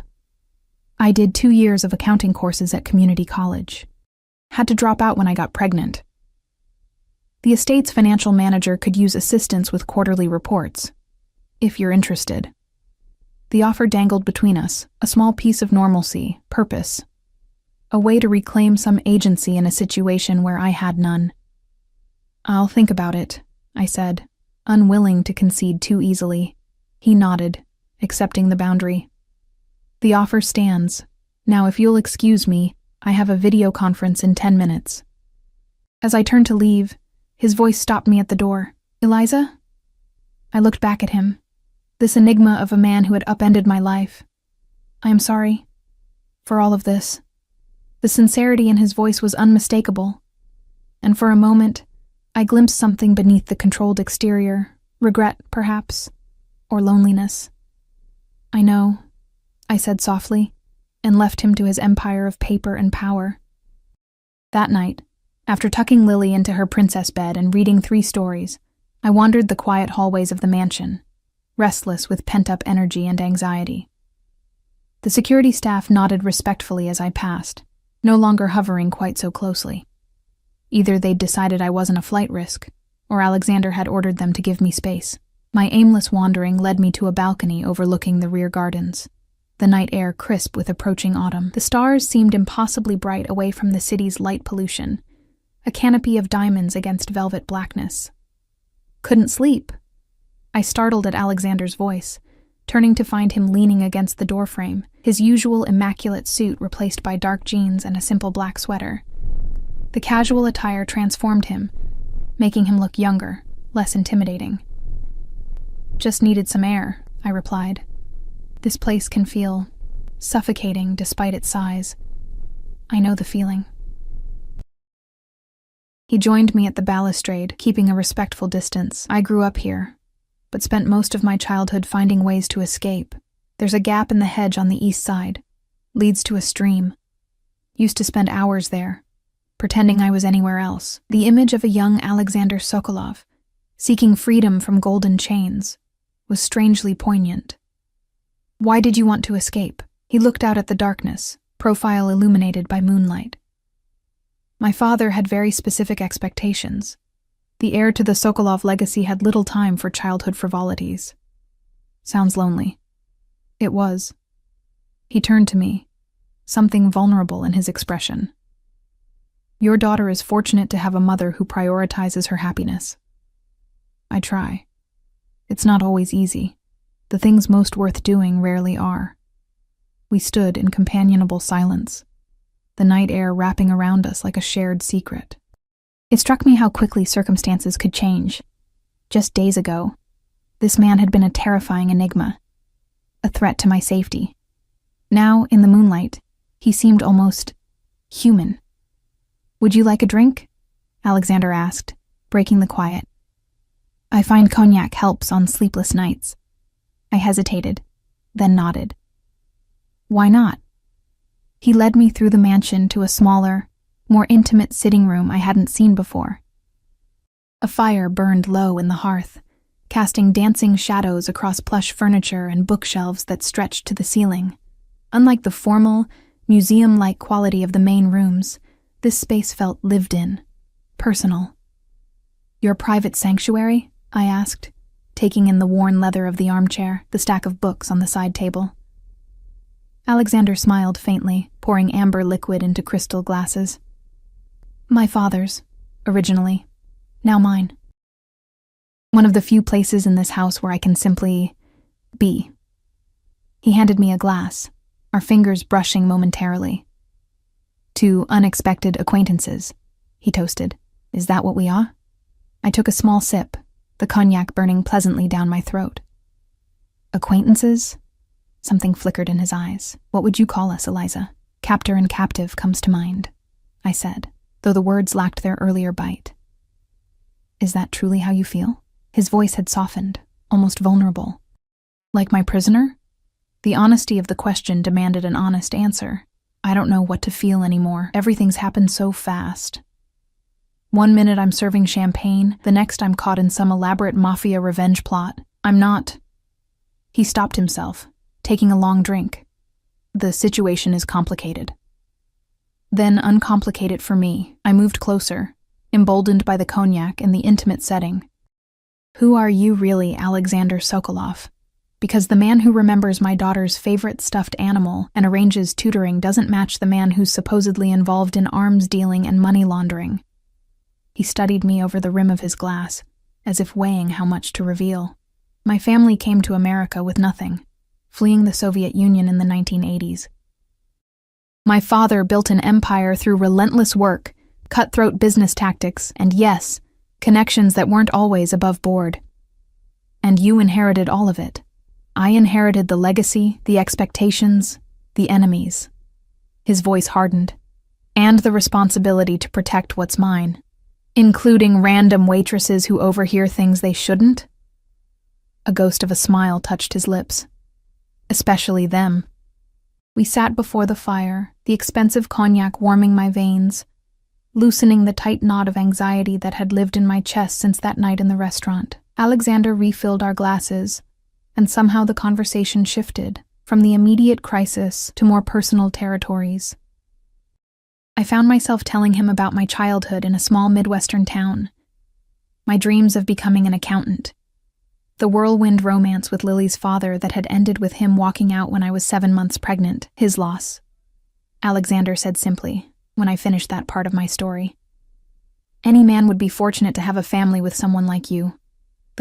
I did 2 years of accounting courses at community college. Had to drop out when I got pregnant. The estate's financial manager could use assistance with quarterly reports, if you're interested. The offer dangled between us, a small piece of normalcy, purpose. A way to reclaim some agency in a situation where I had none. I'll think about it, I said, unwilling to concede too easily. He nodded, accepting the boundary. The offer stands. Now, if you'll excuse me, I have a video conference in 10 minutes. As I turned to leave, his voice stopped me at the door. Eliza? I looked back at him. This enigma of a man who had upended my life. I am sorry for all of this. The sincerity in his voice was unmistakable, and for a moment, I glimpsed something beneath the controlled exterior, regret, perhaps, or loneliness. I know, I said softly, and left him to his empire of paper and power. That night, after tucking Lily into her princess bed and reading 3 stories, I wandered the quiet hallways of the mansion, restless with pent-up energy and anxiety. The security staff nodded respectfully as I passed, no longer hovering quite so closely. Either they'd decided I wasn't a flight risk, or Alexander had ordered them to give me space. My aimless wandering led me to a balcony overlooking the rear gardens, the night air crisp with approaching autumn. The stars seemed impossibly bright away from the city's light pollution, a canopy of diamonds against velvet blackness. couldn't sleep. I startled at Alexander's voice, turning to find him leaning against the doorframe, his usual immaculate suit replaced by dark jeans and a simple black sweater. The casual attire transformed him, making him look younger, less intimidating. "Just needed some air," I replied. "This place can feel suffocating despite its size. I know the feeling." He joined me at the balustrade, keeping a respectful distance. "I grew up here, but spent most of my childhood finding ways to escape. There's a gap in the hedge on the east side. Leads to a stream. Used to spend hours there, pretending I was anywhere else. The image of a young Alexander Sokolov, seeking freedom from golden chains, was strangely poignant." "Why did you want to escape?" He looked out at the darkness, profile illuminated by moonlight. "My father had very specific expectations. The heir to the Sokolov legacy had little time for childhood frivolities." "Sounds lonely." It was. He turned to me, something vulnerable in his expression. "Your daughter is fortunate to have a mother who prioritizes her happiness." "I try. It's not always easy. The things most worth doing rarely are." We stood in companionable silence, the night air wrapping around us like a shared secret. It struck me how quickly circumstances could change. Just days ago, this man had been a terrifying enigma, a threat to my safety. Now, in the moonlight, he seemed almost human. "Would you like a drink?" Alexander asked, breaking the quiet. "I find cognac helps on sleepless nights." I hesitated, then nodded. "Why not?" He led me through the mansion to a smaller, more intimate sitting room I hadn't seen before. A fire burned low in the hearth, casting dancing shadows across plush furniture and bookshelves that stretched to the ceiling. Unlike the formal, museum-like quality of the main rooms, this space felt lived in, personal. "Your private sanctuary?" I asked, taking in the worn leather of the armchair, the stack of books on the side table. Alexander smiled faintly, pouring amber liquid into crystal glasses. "My father's, originally. Now mine. One of the few places in this house where I can simply be." He handed me a glass, our fingers brushing momentarily. "To unexpected acquaintances," he toasted. "Is that what we are?" I took a small sip, the cognac burning pleasantly down my throat. "Acquaintances?" Something flickered in his eyes. "What would you call us, Eliza?" "Captor and captive comes to mind," I said, though the words lacked their earlier bite. "Is that truly how you feel?" His voice had softened, almost vulnerable. "Like my prisoner?" The honesty of the question demanded an honest answer. I don't know what to feel anymore. Everything's happened so fast. One minute I'm serving champagne, the next I'm caught in some elaborate mafia revenge plot. I'm not. He stopped himself, taking a long drink. "The situation is complicated." "Then uncomplicate it for me." I moved closer, emboldened by the cognac and the intimate setting. "Who are you really, Alexander Sokolov? Because the man who remembers my daughter's favorite stuffed animal and arranges tutoring doesn't match the man who's supposedly involved in arms dealing and money laundering." He studied me over the rim of his glass, as if weighing how much to reveal. "My family came to America with nothing, fleeing the Soviet Union in the 1980s. My father built an empire through relentless work, cutthroat business tactics, and yes, connections that weren't always above board. And you inherited all of it. I inherited the legacy, the expectations, the enemies." His voice hardened. "And the responsibility to protect what's mine, including random waitresses who overhear things they shouldn't?" A ghost of a smile touched his lips. "Especially them." We sat before the fire, the expensive cognac warming my veins, loosening the tight knot of anxiety that had lived in my chest since that night in the restaurant. Alexander refilled our glasses, and somehow the conversation shifted from the immediate crisis to more personal territories. I found myself telling him about my childhood in a small Midwestern town, my dreams of becoming an accountant, the whirlwind romance with Lily's father that had ended with him walking out when I was 7 months pregnant, his loss. Alexander said simply, when I finished that part of my story, "Any man would be fortunate to have a family with someone like you.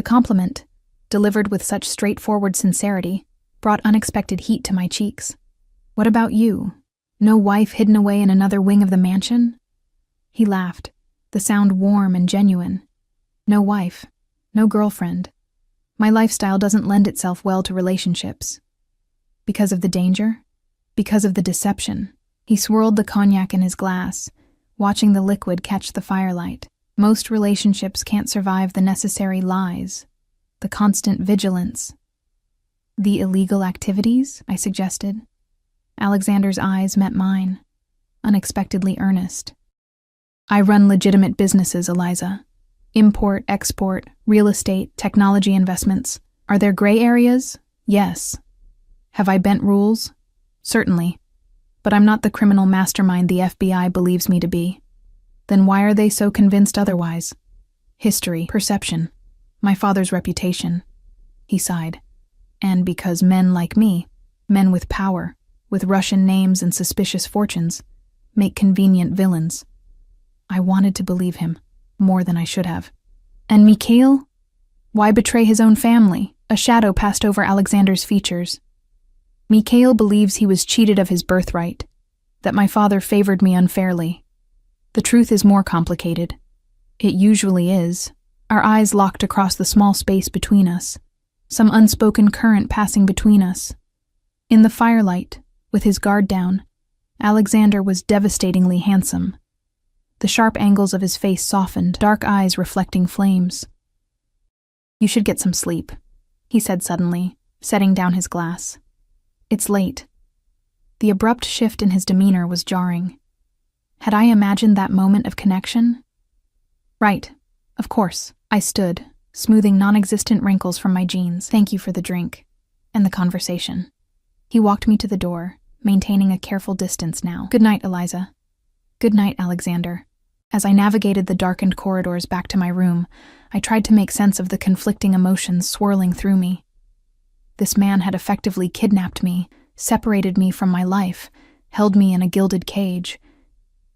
The compliment, delivered with such straightforward sincerity, brought unexpected heat to my cheeks. "What about you? No wife hidden away in another wing of the mansion?" He laughed, the sound warm and genuine. "No wife, no girlfriend. My lifestyle doesn't lend itself well to relationships." "Because of the danger? Because of the deception?" He swirled the cognac in his glass, watching the liquid catch the firelight. "Most relationships can't survive the necessary lies, the constant vigilance." "The illegal activities?" I suggested. Alexander's eyes met mine, unexpectedly earnest. "I run legitimate businesses, Eliza. Import, export, real estate, technology investments. Are there gray areas? Yes. Have I bent rules? Certainly. But I'm not the criminal mastermind the FBI believes me to be. Then why are they so convinced otherwise? History, perception, my father's reputation." He sighed. "And because men like me, men with power, with Russian names and suspicious fortunes, make convenient villains." I wanted to believe him, more than I should have. "And Mikhail? Why betray his own family?" A shadow passed over Alexander's features. "Mikhail believes he was cheated of his birthright, that my father favored me unfairly. The truth is more complicated. It usually is." Our eyes locked across the small space between us, some unspoken current passing between us. In the firelight, with his guard down, Alexander was devastatingly handsome. The sharp angles of his face softened, dark eyes reflecting flames. "You should get some sleep," he said suddenly, setting down his glass. "It's late." The abrupt shift in his demeanor was jarring. Had I imagined that moment of connection? "Right, of course." I stood, smoothing non-existent wrinkles from my jeans. "Thank you for the drink and the conversation." He walked me to the door, maintaining a careful distance now. "Good night, Eliza." "Good night, Alexander." As I navigated the darkened corridors back to my room, I tried to make sense of the conflicting emotions swirling through me. This man had effectively kidnapped me, separated me from my life, held me in a gilded cage.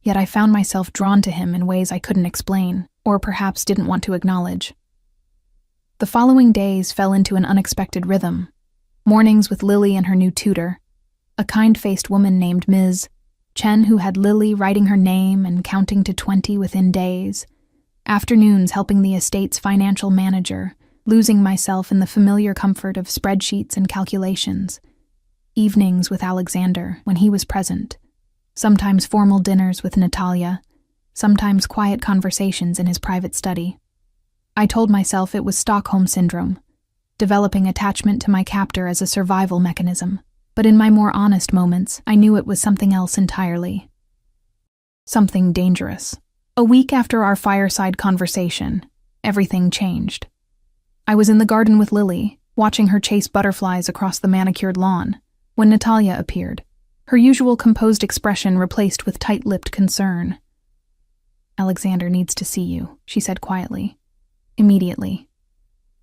Yet I found myself drawn to him in ways I couldn't explain, or perhaps didn't want to acknowledge. The following days fell into an unexpected rhythm. Mornings with Lily and her new tutor, a kind-faced woman named Ms. Chen who had Lily writing her name and counting to 20 within days. Afternoons helping the estate's financial manager, losing myself in the familiar comfort of spreadsheets and calculations. Evenings with Alexander, when he was present. Sometimes formal dinners with Natalia, sometimes quiet conversations in his private study. I told myself it was Stockholm Syndrome, developing attachment to my captor as a survival mechanism. But in my more honest moments, I knew it was something else entirely. Something dangerous. A week after our fireside conversation, everything changed. I was in the garden with Lily, watching her chase butterflies across the manicured lawn, when Natalia appeared, her usual composed expression replaced with tight-lipped concern. "Alexander needs to see you," she said quietly. "Immediately.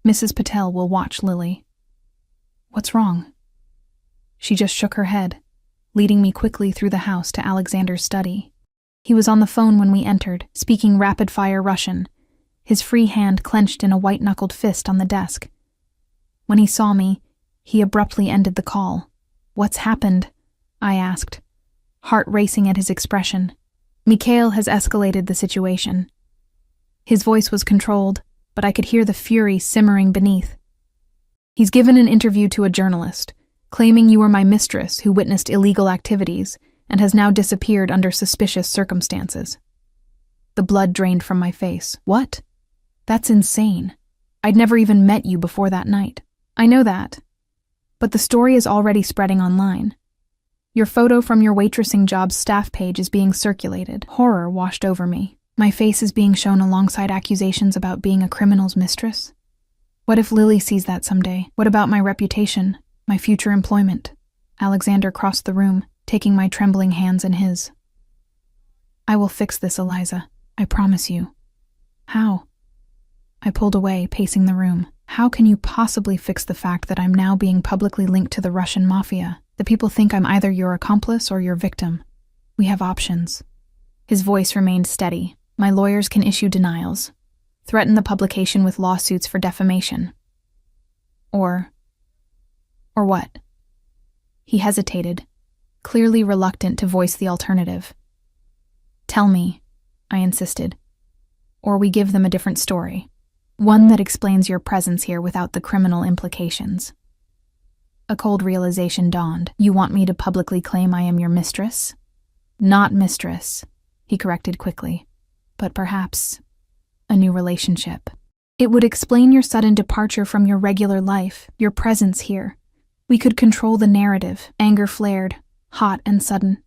Mrs. Patel will watch Lily." "What's wrong?" She just shook her head, leading me quickly through the house to Alexander's study. He was on the phone when we entered, speaking rapid-fire Russian, his free hand clenched in a white-knuckled fist on the desk. When he saw me, he abruptly ended the call. "What's happened?" I asked, heart racing at his expression. "Mikhail has escalated the situation." His voice was controlled, but I could hear the fury simmering beneath. "He's given an interview to a journalist, claiming you were my mistress who witnessed illegal activities and has now disappeared under suspicious circumstances." The blood drained from my face. "What? That's insane. I'd never even met you before that night." "I know that. But the story is already spreading online. Your photo from your waitressing job's staff page is being circulated." Horror washed over me. My face is being shown alongside accusations about being a criminal's mistress? What if Lily sees that someday? What about my reputation? My future employment? Alexander crossed the room, taking my trembling hands in his. "I will fix this, Eliza. I promise you." "How?" I pulled away, pacing the room. "How can you possibly fix the fact that I'm now being publicly linked to the Russian Mafia? The people think I'm either your accomplice or your victim. We have options." His voice remained steady. "My lawyers can issue denials. threaten the publication with lawsuits for defamation. Or what? He hesitated, clearly reluctant to voice the alternative. Tell me, I insisted, or we give them a different story. One that explains your presence here without the criminal implications. A cold realization dawned. You want me to publicly claim I am your mistress? Not mistress, he corrected quickly, but perhaps a new relationship. It would explain your sudden departure from your regular life, your presence here. We could control the narrative. Anger flared, hot and sudden.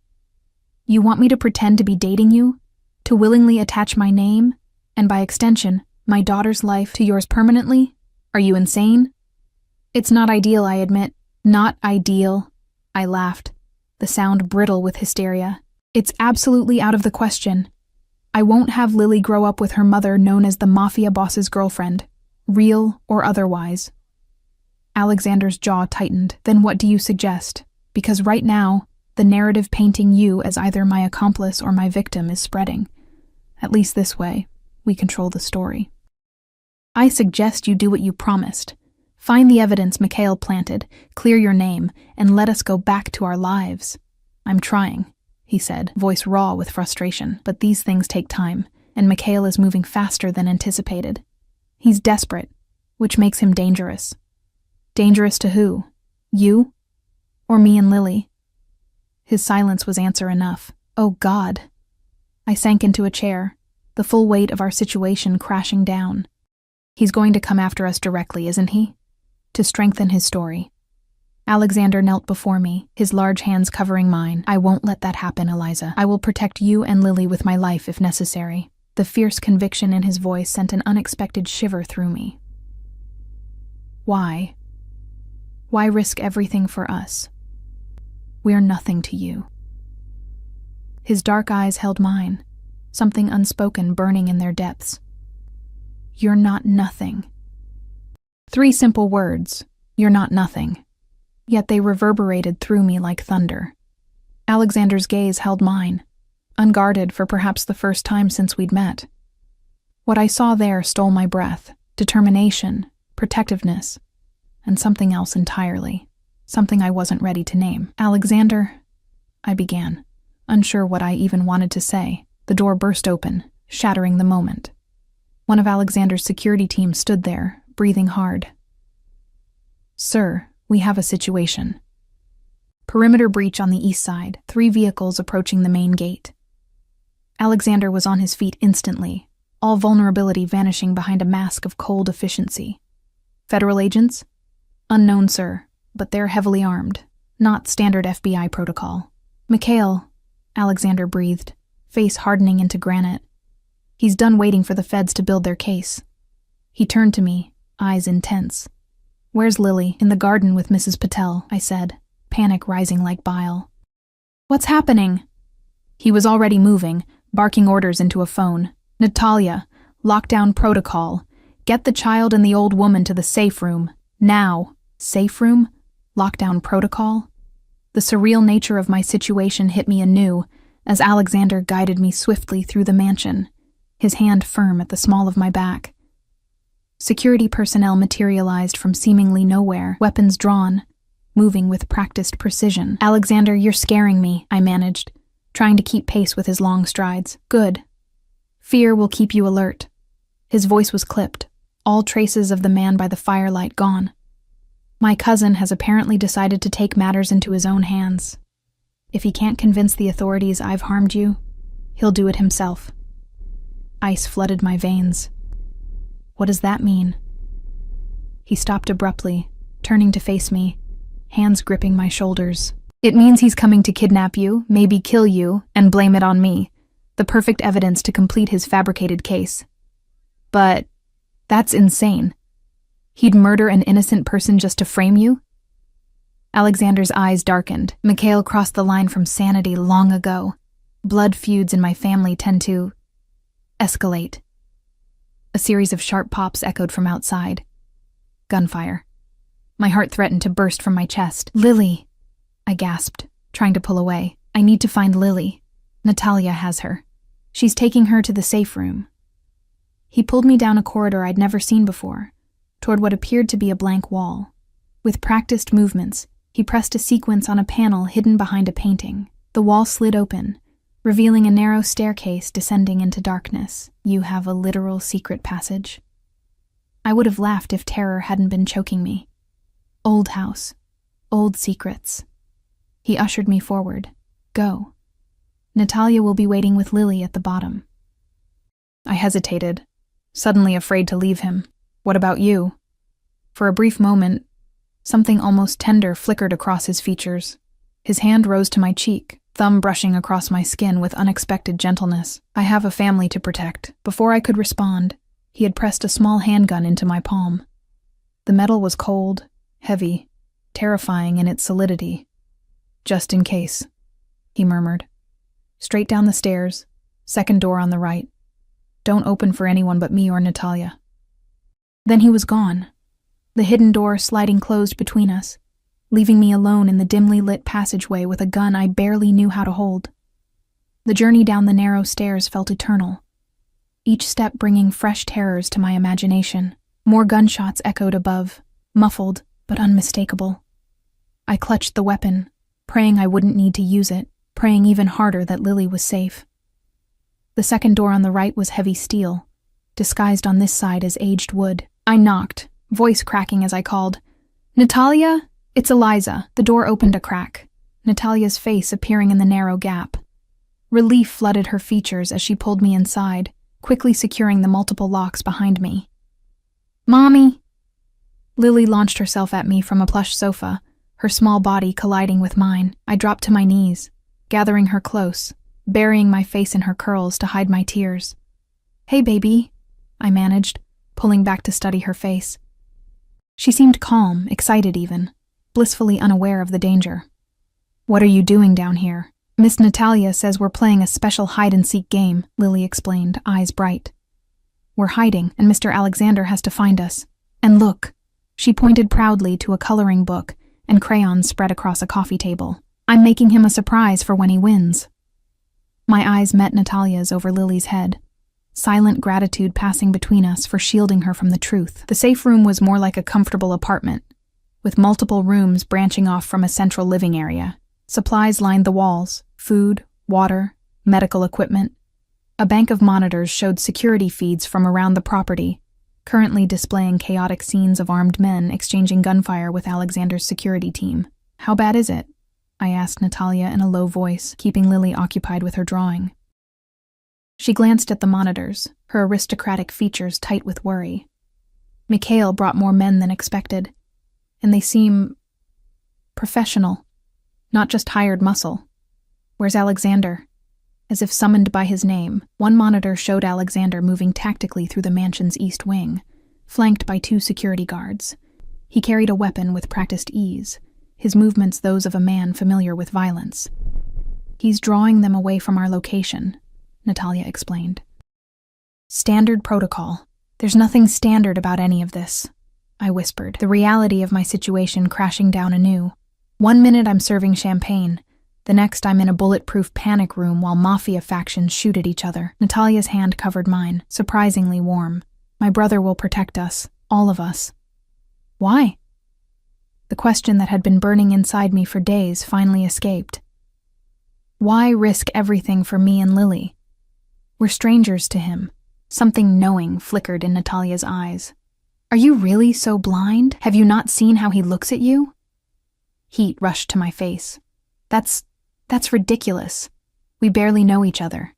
You want me to pretend to be dating you? To willingly attach my name, and by extension, my daughter's life to yours permanently? Are you insane? It's not ideal, I admit. Not ideal. I laughed, the sound brittle with hysteria. It's absolutely out of the question. I won't have Lily grow up with her mother known as the Mafia boss's girlfriend, real or otherwise. Alexander's jaw tightened. Then what do you suggest? Because right now, the narrative painting you as either my accomplice or my victim is spreading. At least this way, we control the story. I suggest you do what you promised. Find the evidence Mikhail planted, clear your name, and let us go back to our lives. I'm trying, he said, voice raw with frustration. But these things take time, and Mikhail is moving faster than anticipated. He's desperate, which makes him dangerous. Dangerous to who? You? Or me and Lily? His silence was answer enough. Oh God. I sank into a chair, the full weight of our situation crashing down. He's going to come after us directly, isn't he? To strengthen his story. Alexander knelt before me, his large hands covering mine. I won't let that happen, Eliza. I will protect you and Lily with my life if necessary. The fierce conviction in his voice sent an unexpected shiver through me. Why? Why risk everything for us? We're nothing to you. His dark eyes held mine, something unspoken burning in their depths. You're not nothing. 3 simple words, you're not nothing. Yet they reverberated through me like thunder. Alexander's gaze held mine, unguarded for perhaps the first time since we'd met. What I saw there stole my breath, determination, protectiveness, and something else entirely, something I wasn't ready to name. Alexander, I began, unsure what I even wanted to say. The door burst open, shattering the moment. One of Alexander's security team stood there, breathing hard. Sir, we have a situation. Perimeter breach on the east side, 3 vehicles approaching the main gate. Alexander was on his feet instantly, all vulnerability vanishing behind a mask of cold efficiency. Federal agents? Unknown, sir, but they're heavily armed. Not standard FBI protocol. Mikhail, Alexander breathed, face hardening into granite. He's done waiting for the feds to build their case. He turned to me, eyes intense. Where's Lily? In the garden with Mrs. Patel, I said, panic rising like bile. What's happening? He was already moving, barking orders into a phone. Natalia, lockdown protocol. Get the child and the old woman to the safe room. Now. Safe room? Lockdown protocol? The surreal nature of my situation hit me anew as Alexander guided me swiftly through the mansion, his hand firm at the small of my back. Security personnel materialized from seemingly nowhere, weapons drawn, moving with practiced precision. Alexander, you're scaring me, I managed, trying to keep pace with his long strides. Good. Fear will keep you alert. His voice was clipped, all traces of the man by the firelight gone. My cousin has apparently decided to take matters into his own hands. If he can't convince the authorities I've harmed you, he'll do it himself. Ice flooded my veins. What does that mean? He stopped abruptly, turning to face me, hands gripping my shoulders. It means he's coming to kidnap you, maybe kill you, and blame it on me. The perfect evidence to complete his fabricated case. But that's insane. He'd murder an innocent person just to frame you? Alexander's eyes darkened. Mikhail crossed the line from sanity long ago. Blood feuds in my family tend to escalate. A series of sharp pops echoed from outside. Gunfire. My heart threatened to burst from my chest. Lily, I gasped, trying to pull away. I need to find Lily. Natalia has her. She's taking her to the safe room. He pulled me down a corridor I'd never seen before, toward what appeared to be a blank wall. With practiced movements, he pressed a sequence on a panel hidden behind a painting. The wall slid open, revealing a narrow staircase descending into darkness. "You have a literal secret passage." I would have laughed if terror hadn't been choking me. Old house. Old secrets. He ushered me forward. "Go. Natalia will be waiting with Lily at the bottom." I hesitated, suddenly afraid to leave him. "What about you?" For a brief moment, something almost tender flickered across his features. His hand rose to my cheek, thumb brushing across my skin with unexpected gentleness. "I have a family to protect." Before I could respond, he had pressed a small handgun into my palm. The metal was cold, heavy, terrifying in its solidity. "Just in case," he murmured. "Straight down the stairs, second door on the right. Don't open for anyone but me or Natalia." Then he was gone, the hidden door sliding closed between us, leaving me alone in the dimly lit passageway with a gun I barely knew how to hold. The journey down the narrow stairs felt eternal, each step bringing fresh terrors to my imagination. More gunshots echoed above, muffled but unmistakable. I clutched the weapon, praying I wouldn't need to use it, praying even harder that Lily was safe. The second door on the right was heavy steel, disguised on this side as aged wood. I knocked, voice cracking as I called, "Natalia? It's Eliza." The door opened a crack, Natalia's face appearing in the narrow gap. Relief flooded her features as she pulled me inside, quickly securing the multiple locks behind me. "Mommy!" Lily launched herself at me from a plush sofa, her small body colliding with mine. I dropped to my knees, gathering her close, burying my face in her curls to hide my tears. "Hey, baby," I managed, pulling back to study her face. She seemed calm, excited even, blissfully unaware of the danger. "What are you doing down here?" "Miss Natalia says we're playing a special hide-and-seek game," Lily explained, eyes bright. "We're hiding, and Mr. Alexander has to find us. And look," she pointed proudly to a coloring book and crayons spread across a coffee table. "I'm making him a surprise for when he wins." My eyes met Natalia's over Lily's head, silent gratitude passing between us for shielding her from the truth. The safe room was more like a comfortable apartment, with multiple rooms branching off from a central living area. Supplies lined the walls: food, water, medical equipment. A bank of monitors showed security feeds from around the property, currently displaying chaotic scenes of armed men exchanging gunfire with Alexander's security team. "How bad is it?" I asked Natalia in a low voice, keeping Lily occupied with her drawing. She glanced at the monitors, her aristocratic features tight with worry. "Mikhail brought more men than expected, and they seem professional, not just hired muscle. Where's Alexander?" As if summoned by his name, one monitor showed Alexander moving tactically through the mansion's east wing, flanked by 2 security guards. He carried a weapon with practiced ease, his movements those of a man familiar with violence. "He's drawing them away from our location," Natalia explained. "Standard protocol. There's nothing standard about any of this," I whispered, the reality of my situation crashing down anew. One minute I'm serving champagne, the next I'm in a bulletproof panic room while Mafia factions shoot at each other. Natalia's hand covered mine, surprisingly warm. "My brother will protect us, all of us." "Why?" The question that had been burning inside me for days finally escaped. Why risk everything for me and Lily? We're strangers to him. Something knowing flickered in Natalia's eyes. "Are you really so blind? Have you not seen how he looks at you?" Heat rushed to my face. That's ridiculous. We barely know each other."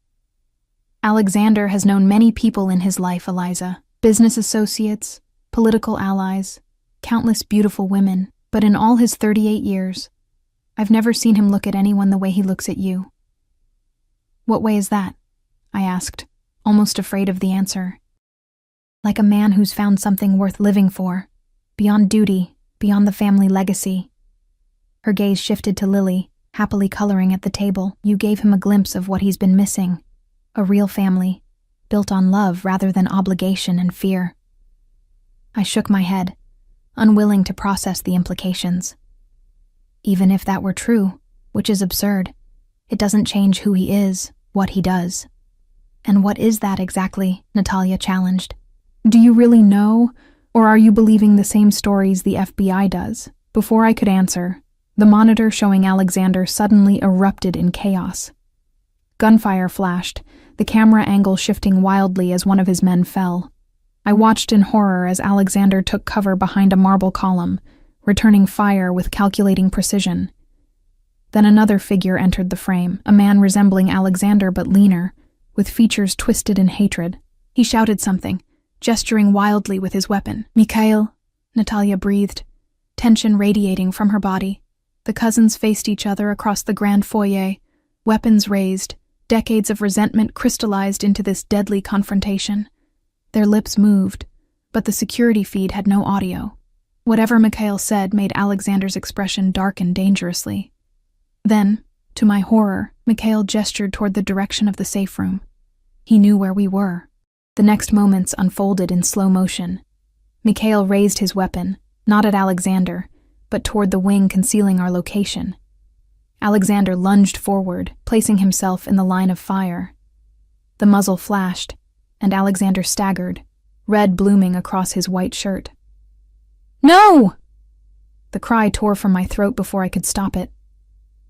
"Alexander has known many people in his life, Eliza. Business associates, political allies, countless beautiful women. But in all his 38 years, I've never seen him look at anyone the way he looks at you." "What way is that?" I asked, almost afraid of the answer. "Like a man who's found something worth living for, beyond duty, beyond the family legacy." Her gaze shifted to Lily, happily coloring at the table. "You gave him a glimpse of what he's been missing. A real family, built on love rather than obligation and fear." I shook my head, unwilling to process the implications. Even if that were true, which is absurd, it doesn't change who he is, what he does. "And what is that exactly?" Natalia challenged. "Do you really know, or are you believing the same stories the FBI does?" Before I could answer, the monitor showing Alexander suddenly erupted in chaos. Gunfire flashed, the camera angle shifting wildly as one of his men fell. I watched in horror as Alexander took cover behind a marble column, returning fire with calculating precision. Then another figure entered the frame, a man resembling Alexander but leaner, with features twisted in hatred. He shouted something, gesturing wildly with his weapon. "Mikhail," Natalia breathed, tension radiating from her body. The cousins faced each other across the grand foyer, weapons raised, decades of resentment crystallized into this deadly confrontation. Their lips moved, but the security feed had no audio. Whatever Mikhail said made Alexander's expression darken dangerously. Then, to my horror, Mikhail gestured toward the direction of the safe room. He knew where we were. The next moments unfolded in slow motion. Mikhail raised his weapon, not at Alexander, but toward the wing concealing our location. Alexander lunged forward, placing himself in the line of fire. The muzzle flashed, and Alexander staggered, red blooming across his white shirt. "No!" The cry tore from my throat before I could stop it.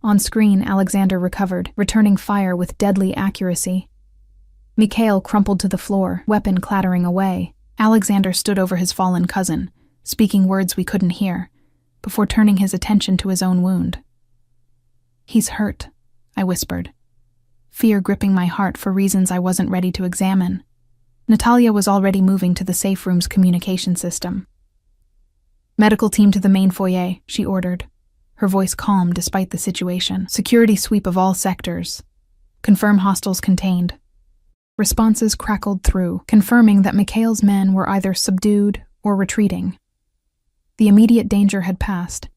On screen, Alexander recovered, returning fire with deadly accuracy. Mikhail crumpled to the floor, weapon clattering away. Alexander stood over his fallen cousin, speaking words we couldn't hear, before turning his attention to his own wound. "He's hurt," I whispered, fear gripping my heart for reasons I wasn't ready to examine. Natalia was already moving to the safe room's communication system. "Medical team to the main foyer," she ordered, her voice calm despite the situation. "Security sweep of all sectors. Confirm hostiles contained." Responses crackled through, confirming that Mikhail's men were either subdued or retreating. The immediate danger had passed,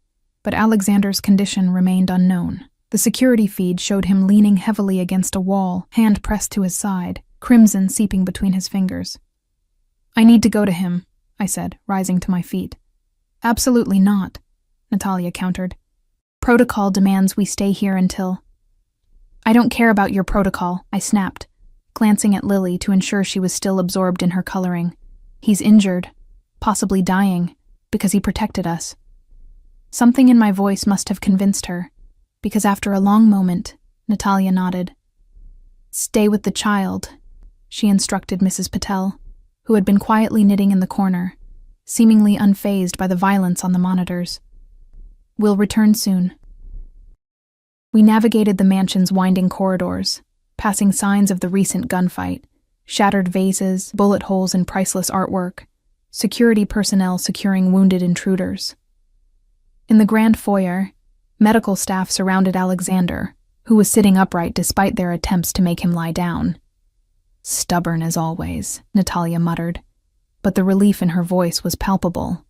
but Alexander's condition remained unknown. The security feed showed him leaning heavily against a wall, hand pressed to his side, crimson seeping between his fingers. "I need to go to him," I said, rising to my feet. "Absolutely not," Natalia countered. "Protocol demands we stay here until—" "I don't care about your protocol," I snapped, glancing at Lily to ensure she was still absorbed in her coloring. "He's injured, possibly dying, because he protected us." Something in my voice must have convinced her, because after a long moment, Natalia nodded. "Stay with the child," she instructed Mrs. Patel, who had been quietly knitting in the corner, seemingly unfazed by the violence on the monitors. "We'll return soon." We navigated the mansion's winding corridors, passing signs of the recent gunfight, shattered vases, bullet holes in priceless artwork, security personnel securing wounded intruders. In the grand foyer, medical staff surrounded Alexander, who was sitting upright despite their attempts to make him lie down. "Stubborn as always," Natalia muttered, but the relief in her voice was palpable.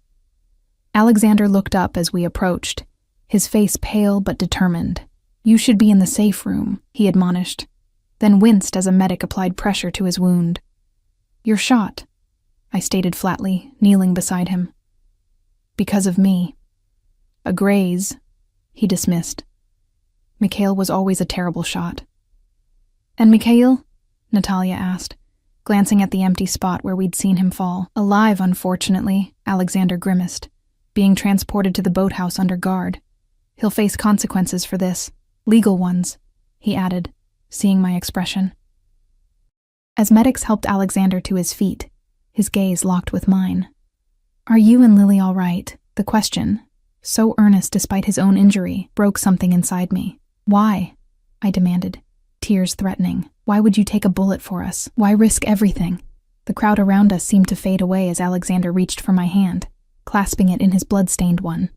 Alexander looked up as we approached, his face pale but determined. "You should be in the safe room," he admonished, then winced as a medic applied pressure to his wound. "You're shot," I stated flatly, kneeling beside him. "Because of me." "A graze," he dismissed. "Mikhail was always a terrible shot." "And Mikhail?" Natalia asked, glancing at the empty spot where we'd seen him fall. "Alive, unfortunately," Alexander grimaced, "being transported to the boathouse under guard. He'll face consequences for this. Legal ones," he added, seeing my expression. As medics helped Alexander to his feet, his gaze locked with mine. "Are you and Lily all right?" The question, so earnest despite his own injury, broke something inside me. "Why?" I demanded, tears threatening. "Why would you take a bullet for us? Why risk everything?" The crowd around us seemed to fade away as Alexander reached for my hand, clasping it in his blood-stained one.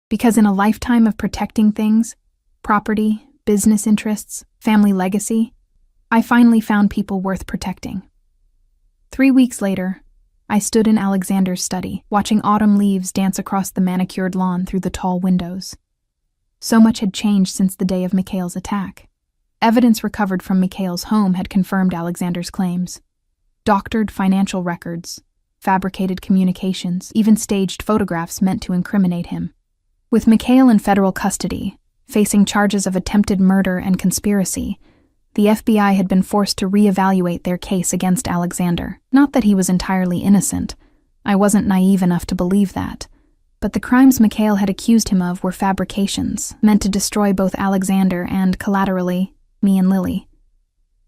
"Because in a lifetime of protecting things, property, business interests, family legacy, I finally found people worth protecting." 3 weeks later, I stood in Alexander's study, watching autumn leaves dance across the manicured lawn through the tall windows. So much had changed since the day of Mikhail's attack. Evidence recovered from Mikhail's home had confirmed Alexander's claims. Doctored financial records, fabricated communications, even staged photographs meant to incriminate him. With Mikhail in federal custody, facing charges of attempted murder and conspiracy, The FBI had been forced to reevaluate their case against Alexander. Not that he was entirely innocent. I wasn't naive enough to believe that. But the crimes Mikhail had accused him of were fabrications, meant to destroy both Alexander and, collaterally, me and Lily.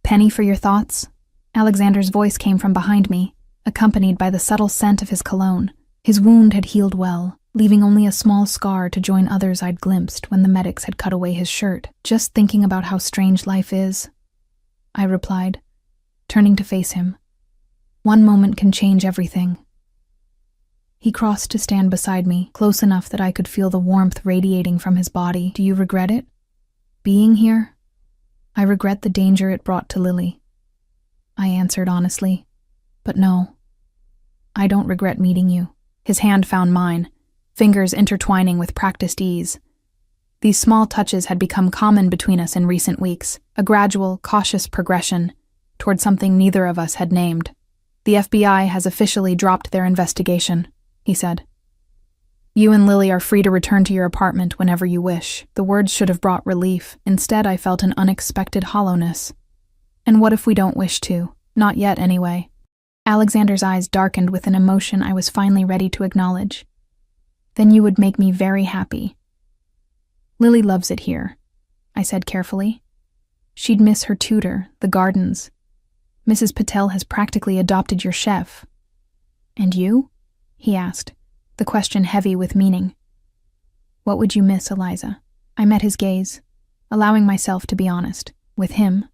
"Penny for your thoughts?" Alexander's voice came from behind me, accompanied by the subtle scent of his cologne. His wound had healed well, leaving only a small scar to join others I'd glimpsed when the medics had cut away his shirt. "Just thinking about how strange life is," I replied, turning to face him. "One moment can change everything." He crossed to stand beside me, close enough that I could feel the warmth radiating from his body. "Do you regret it? Being here?" "I regret the danger it brought to Lily," I answered honestly. "But no, I don't regret meeting you." His hand found mine, fingers intertwining with practiced ease. These small touches had become common between us in recent weeks, a gradual, cautious progression toward something neither of us had named. "The FBI has officially dropped their investigation," he said. "You and Lily are free to return to your apartment whenever you wish." The words should have brought relief. Instead, I felt an unexpected hollowness. "And what if we don't wish to? Not yet, anyway." Alexander's eyes darkened with an emotion I was finally ready to acknowledge. "Then you would make me very happy." "Lily loves it here," I said carefully. "She'd miss her tutor, the gardens. Mrs. Patel has practically adopted your chef." "And you?" he asked, the question heavy with meaning. "What would you miss, Eliza?" I met his gaze, allowing myself to be honest. With him,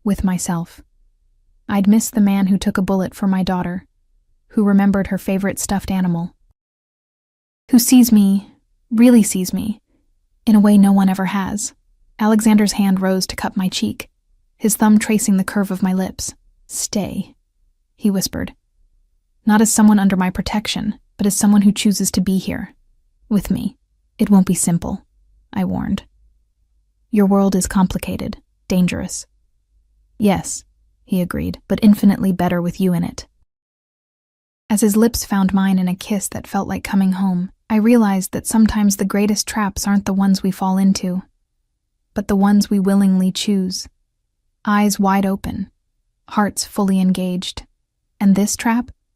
with myself. I'd miss the man who took a bullet for my daughter, who remembered her favorite stuffed animal, who sees me, really sees me, in a way no one ever has. Alexander's hand rose to cup my cheek, his thumb tracing the curve of my lips. "Stay," he whispered. "Not as someone under my protection, but as someone who chooses to be here, with me. It won't be simple," I warned. "Your world is complicated, dangerous." "Yes," he agreed, "but infinitely better with you in it." As his lips found mine in a kiss that felt like coming home, I realized that sometimes the greatest traps aren't the ones we fall into, but the ones we willingly choose. Eyes wide open, hearts fully engaged. And this trap?